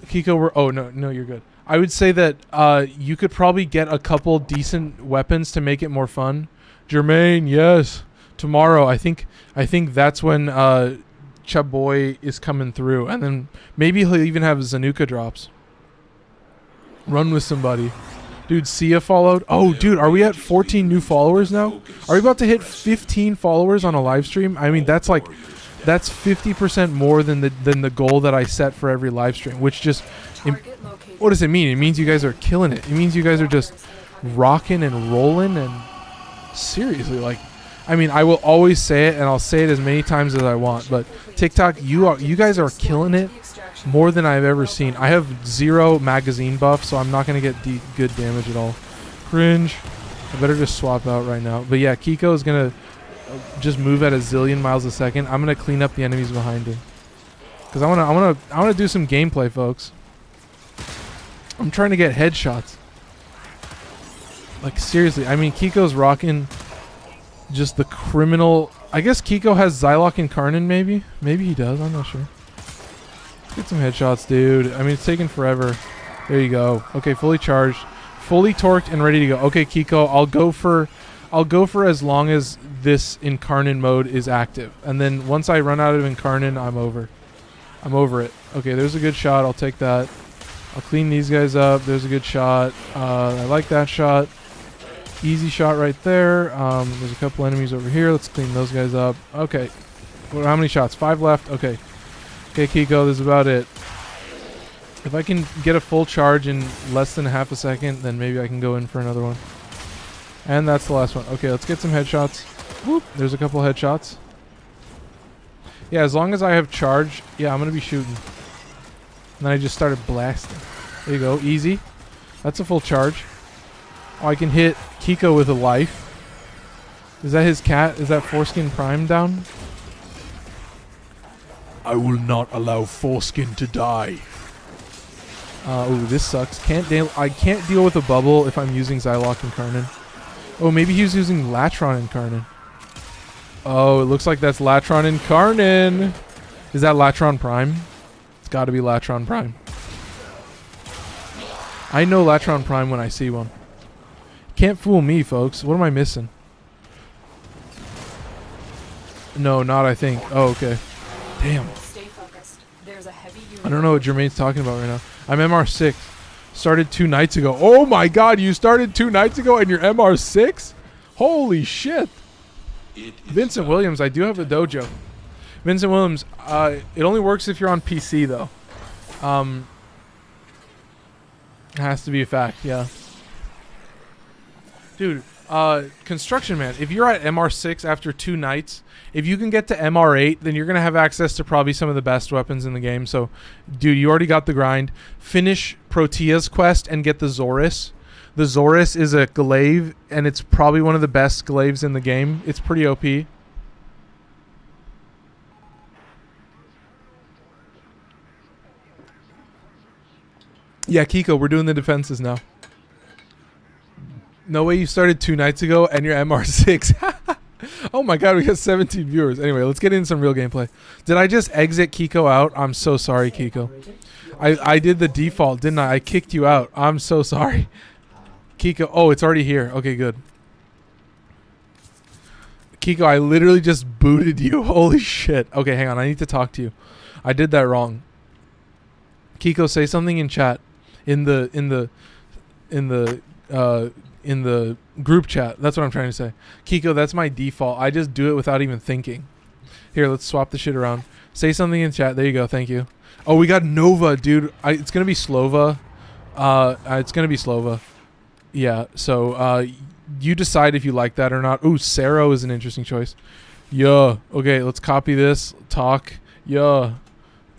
Kiko. Oh no, you're good. I would say that you could probably get a couple decent weapons to make it more fun. Jermaine, yes. Tomorrow, I think that's when Chaboy is coming through, and then maybe he'll even have Zanuka drops. Run with somebody. Dude, Sia followed. Oh, dude, are we at 14 new followers now? Are we about to hit 15 followers on a live stream? I mean, that's 50% more than the goal that I set for every live stream, which just what does it mean? It means you guys are killing it. It means you guys are just rocking and rolling, and seriously, like, I mean, I will always say it, and I'll say it as many times as I want, but TikTok, you guys are killing it more than I've ever seen. I have 0 magazine buff, so I'm not going to get good damage at all. Cringe. I better just swap out right now. But yeah, Kiko is going to just move at a zillion miles a second. I'm going to clean up the enemies behind him, because I want to do some gameplay, folks. I'm trying to get headshots. Like, seriously, I mean, Kiko's rocking just the criminal. I guess Kiko has Zylok and Karnan, maybe? Maybe he does, I'm not sure. Let's get some headshots, dude. I mean, it's taking forever. There you go. Okay, fully charged. Fully torqued and ready to go. Okay, Kiko, I'll go for as long as this Incarnate mode is active. And then once I run out of Incarnate, I'm over. I'm over it. Okay, there's a good shot. I'll take that. I'll clean these guys up. There's a good shot. I like that shot. Easy shot right there. There's a couple enemies over here. Let's clean those guys up. Okay. Well, how many shots? 5 left. Okay. Okay, Kiko, this is about it. If I can get a full charge in less than half a second, then maybe I can go in for another one. And that's the last one. Okay, let's get some headshots. Whoop. There's a couple headshots. Yeah, as long as I have charge, yeah, I'm going to be shooting. And then I just started blasting. There you go. Easy. That's a full charge. Oh, I can hit Kiko with a life. Is that his cat? Is that Foreskin Prime down? I will not allow Foreskin to die. Oh, this sucks. I can't deal with a bubble if I'm using Zylok and Karnan. Oh, maybe he was using Latron and Karnan. Oh, it looks like that's Latron and Karnan. Is that Latron Prime? It's got to be Latron Prime. I know Latron Prime when I see one. Can't fool me, folks. What am I missing? No, not I think. Oh, okay. Damn. Stay focused. There's a heavy unit. I don't know what Jermaine's talking about right now. I'm MR6. Started 2 nights ago. Oh my god, you started 2 nights ago and you're MR6? Holy shit. Vincent Williams, I do have a dojo. Vincent Williams, it only works if you're on PC though. It has to be a fact, yeah. Dude, Construction Man, if you're at MR6 after 2 nights, if you can get to MR8, then you're going to have access to probably some of the best weapons in the game. So, dude, you already got the grind. Finish Protea's quest and get the Zorus. The Zorus is a glaive, and it's probably one of the best glaives in the game. It's pretty OP. Yeah, Kiko, we're doing the defenses now. No way you started 2 nights ago and you're MR6. Oh my god, we got 17 viewers. Anyway, let's get into some real gameplay. Did I just exit Kiko out? I'm so sorry, Kiko. I did the default, didn't I? I kicked you out. I'm so sorry. Kiko, oh, it's already here. Okay, good. Kiko, I literally just booted you. Holy shit. Okay, hang on. I need to talk to you. I did that wrong. Kiko, say something in chat. In the group chat. That's what I'm trying to say. Kiko, that's my default. I just do it without even thinking. Here, let's swap the shit around. Say something in chat. There you go. Thank you. Oh, we got Nova, dude. It's going to be Slova. It's gonna be Slova. Yeah. So you decide if you like that or not. Ooh, Saro is an interesting choice. Yeah. Okay, let's copy this. Talk. Yeah.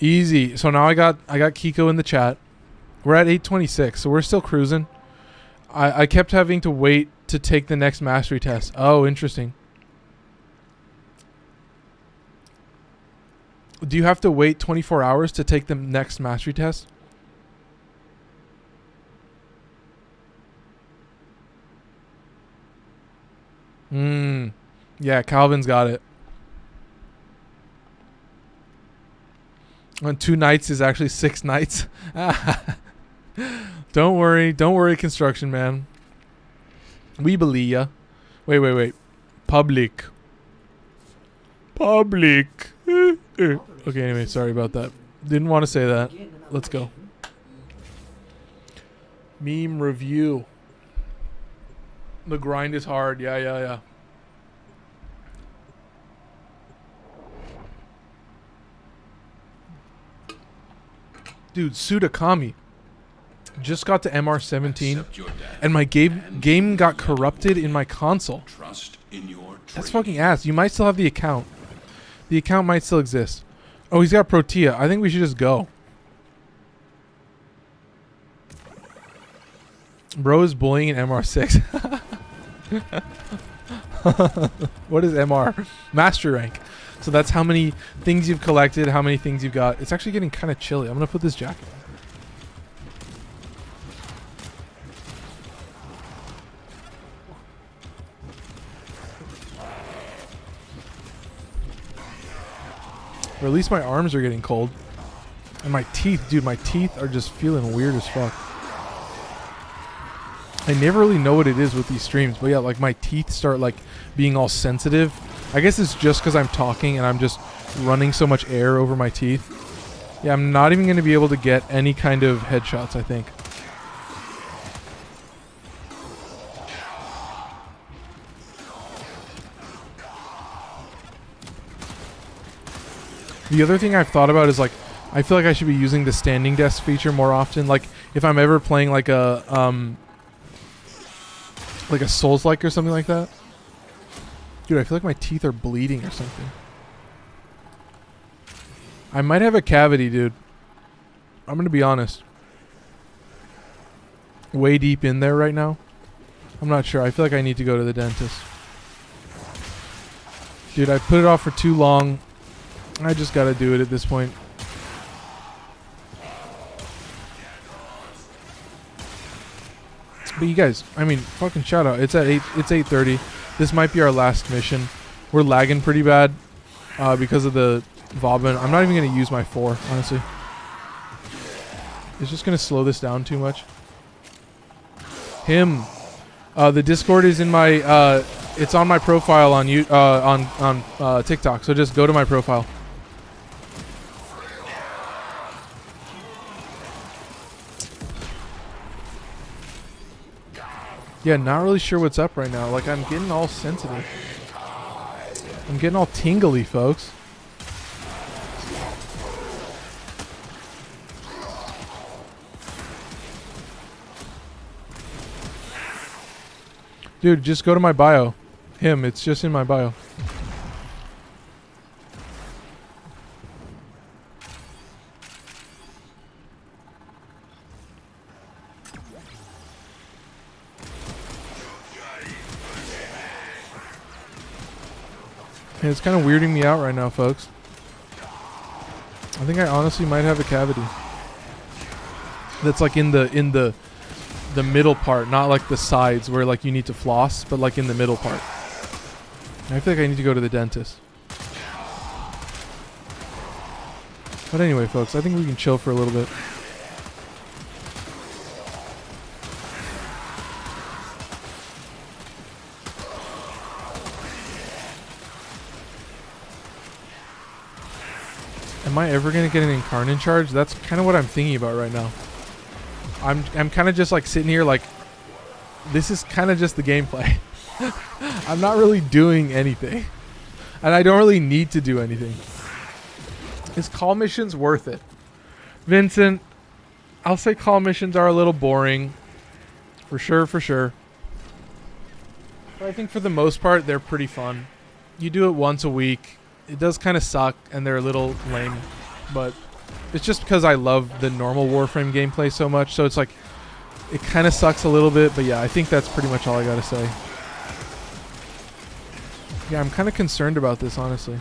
Easy. So now I got Kiko in the chat. We're at 8:26, so we're still cruising. I kept having to wait to take the next mastery test. Oh, interesting. Do you have to wait 24 hours to take the next mastery test? Yeah, Calvin's got it. On 2 nights is actually 6 nights. Don't worry, construction man. We believe ya. Wait. Public. Okay, anyway, sorry about that. Didn't want to say that. Let's go. Meme review. The grind is hard. Yeah. Dude, Sudakami just got to MR17 and my game got corrupted in my console. That's fucking ass. You might still have the account. The account might still exist. Oh, he's got Protea. I think we should just go. Bro is bullying in MR6. What is MR? Master rank. So that's how many things you've collected, how many things you've got. It's actually getting kind of chilly. I'm going to put this jacket on. Or at least my arms are getting cold. And my teeth, dude, my teeth are just feeling weird as fuck. I never really know what it is with these streams, but yeah, like my teeth start like being all sensitive. I guess it's just because I'm talking and I'm just running so much air over my teeth. Yeah, I'm not even going to be able to get any kind of headshots, I think. The other thing I've thought about is like, I feel like I should be using the standing desk feature more often. Like if I'm ever playing like a Souls-like or something like that. Dude, I feel like my teeth are bleeding or something. I might have a cavity, dude. I'm going to be honest. Way deep in there right now. I'm not sure. I feel like I need to go to the dentist. Dude, I put it off for too long. I just got to do it at this point. But you guys, I mean, fucking shout out. It's 8:30. This might be our last mission. We're lagging pretty bad because of the Vauban. I'm not even going to use my 4, honestly. It's just going to slow this down too much. The Discord is in my it's on my profile on TikTok. So just go to my profile. Yeah, not really sure what's up right now. Like, I'm getting all sensitive. I'm getting all tingly, folks. Dude, just go to my bio. It's just in my bio. It's kind of weirding me out right now, folks. I think I honestly might have a cavity. That's like in the middle part, not like the sides where like you need to floss, but like in the middle part. And I feel like I need to go to the dentist. But anyway, folks, I think we can chill for a little bit. Am I ever gonna get an Incarnate charge? That's kind of what I'm thinking about right now. I'm kind of just like sitting here like, this is kind of just the gameplay. I'm not really doing anything, and I don't really need to do anything. Is call missions worth it, Vincent? I'll say call missions are a little boring. For sure. But I think for the most part, they're pretty fun. You do it once a week. It does kind of suck, and they're a little lame. But it's just because I love the normal Warframe gameplay so much. So it's like, it kind of sucks a little bit. But yeah, I think that's pretty much all I got to say. Yeah, I'm kind of concerned about this, honestly.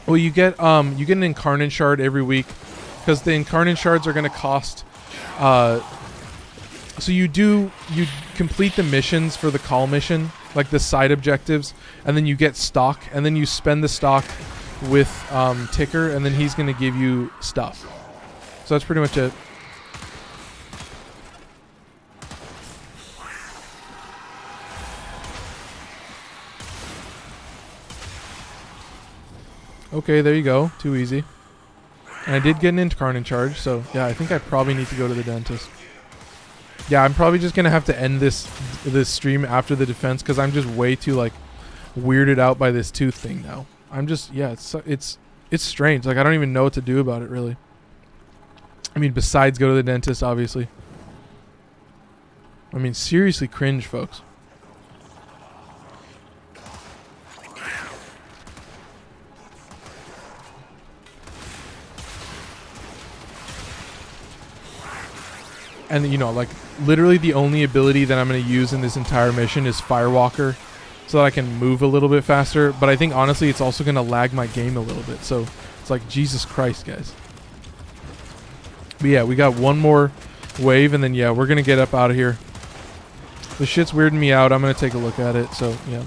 Well, you get an Incarnate Shard every week, because the Incarnate Shards are going to cost. So you complete the missions for the call mission, like the side objectives, and then you get stock, and then you spend the stock with Ticker, and then he's going to give you stuff. So that's pretty much it. Okay, there you go. Too easy. And I did get an Incarnate charge, so yeah, I think I probably need to go to the dentist. Yeah, I'm probably just gonna have to end this stream after the defense, because I'm just way too like weirded out by this tooth thing now. I'm just, yeah, it's strange. Like, I don't even know what to do about it, really. I mean, besides go to the dentist, obviously. I mean, seriously cringe, folks. And, you know, like, literally the only ability that I'm going to use in this entire mission is Firewalker, so that I can move a little bit faster. But I think, honestly, it's also going to lag my game a little bit. So, it's like, Jesus Christ, guys. But yeah, we got one more wave, and then, yeah, we're going to get up out of here. The shit's weirding me out. I'm going to take a look at it, so, yeah.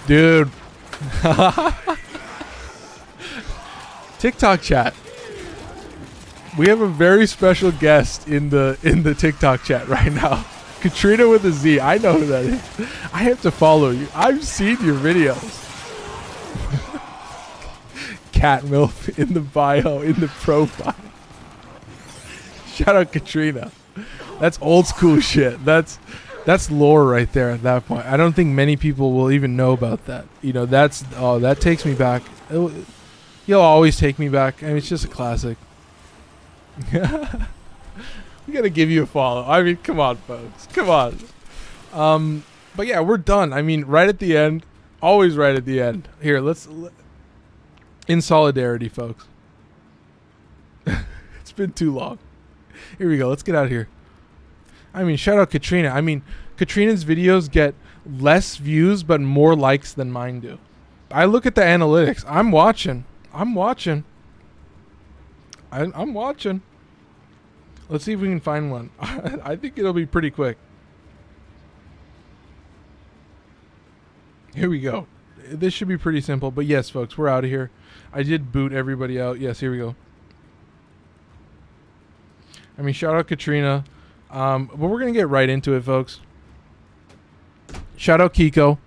Dude. TikTok chat. We have a very special guest in the TikTok chat right now. Katrina with a Z. I know who that is. I have to follow you. I've seen your videos. Cat MILF in the bio, in the profile. Shout out Katrina. That's old school shit. That's lore right there at that point. I don't think many people will even know about that. You know, that takes me back. You'll always take me back. I mean, it's just a classic. We gotta give you a follow. I mean, come on, folks. Come on. But yeah, we're done. I mean, right at the end. Always right at the end. Here, in solidarity, folks. It's been too long. Here we go. Let's get out of here. I mean, shout out Katrina. I mean, Katrina's videos get less views but more likes than mine do. I look at the analytics. I'm watching. I'm watching. Let's see if we can find one. I think it'll be pretty quick. Here we go. This should be pretty simple. But yes, folks, we're out of here. I did boot everybody out. Yes, here we go. I mean, shout out Katrina. But we're going to get right into it, folks. Shout out Kiko.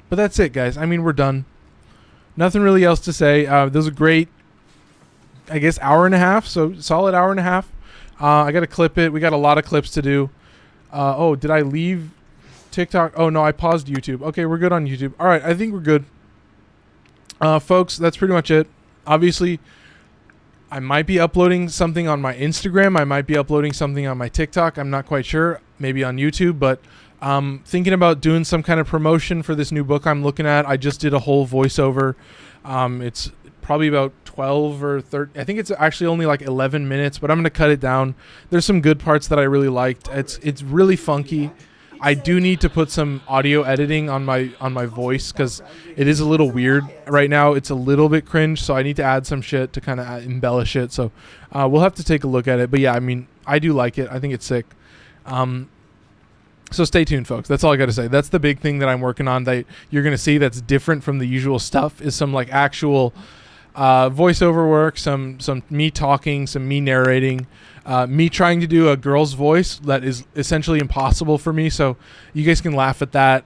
But that's it, guys. I mean, we're done. Nothing really else to say. There was a great, I guess, hour and a half. So solid hour and a half. I got to clip it. We got a lot of clips to do. Oh, did I leave TikTok? Oh, no, I paused YouTube. Okay, we're good on YouTube. All right, I think we're good. Folks, that's pretty much it. Obviously, I might be uploading something on my Instagram. I might be uploading something on my TikTok. I'm not quite sure. Maybe on YouTube. But thinking about doing some kind of promotion for this new book I'm looking at. I just did a whole voiceover. It's probably about 12 or 13. I think it's actually only like 11 minutes, but I'm going to cut it down. There's some good parts that I really liked. It's really funky. I do need to put some audio editing on my voice because it is a little weird right now. It's a little bit cringe, so I need to add some shit to kind of embellish it. So we'll have to take a look at it. But yeah, I mean, I do like it. I think it's sick. So stay tuned, folks. That's all I got to say. That's the big thing that I'm working on that you're going to see that's different from the usual stuff is some like actual voiceover work, some me talking, some me narrating, me trying to do a girl's voice that is essentially impossible for me. So you guys can laugh at that,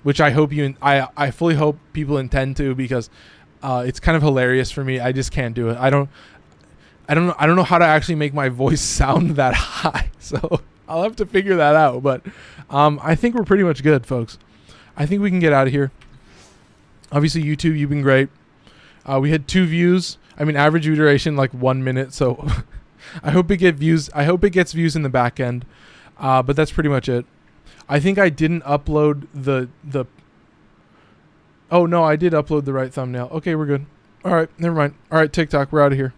which I hope I fully hope people intend to, because it's kind of hilarious for me. I just can't do it. I don't know how to actually make my voice sound that high. So I'll have to figure that out. But I think we're pretty much good, folks. I think we can get out of here. Obviously, YouTube, you've been great. We had 2 views. I mean, average view duration like 1 minute. So I hope it gets views. I hope it gets views in the back end. But that's pretty much it. I think I didn't upload the. Oh no, I did upload the right thumbnail. Okay, we're good. All right, never mind. All right, TikTok, we're out of here.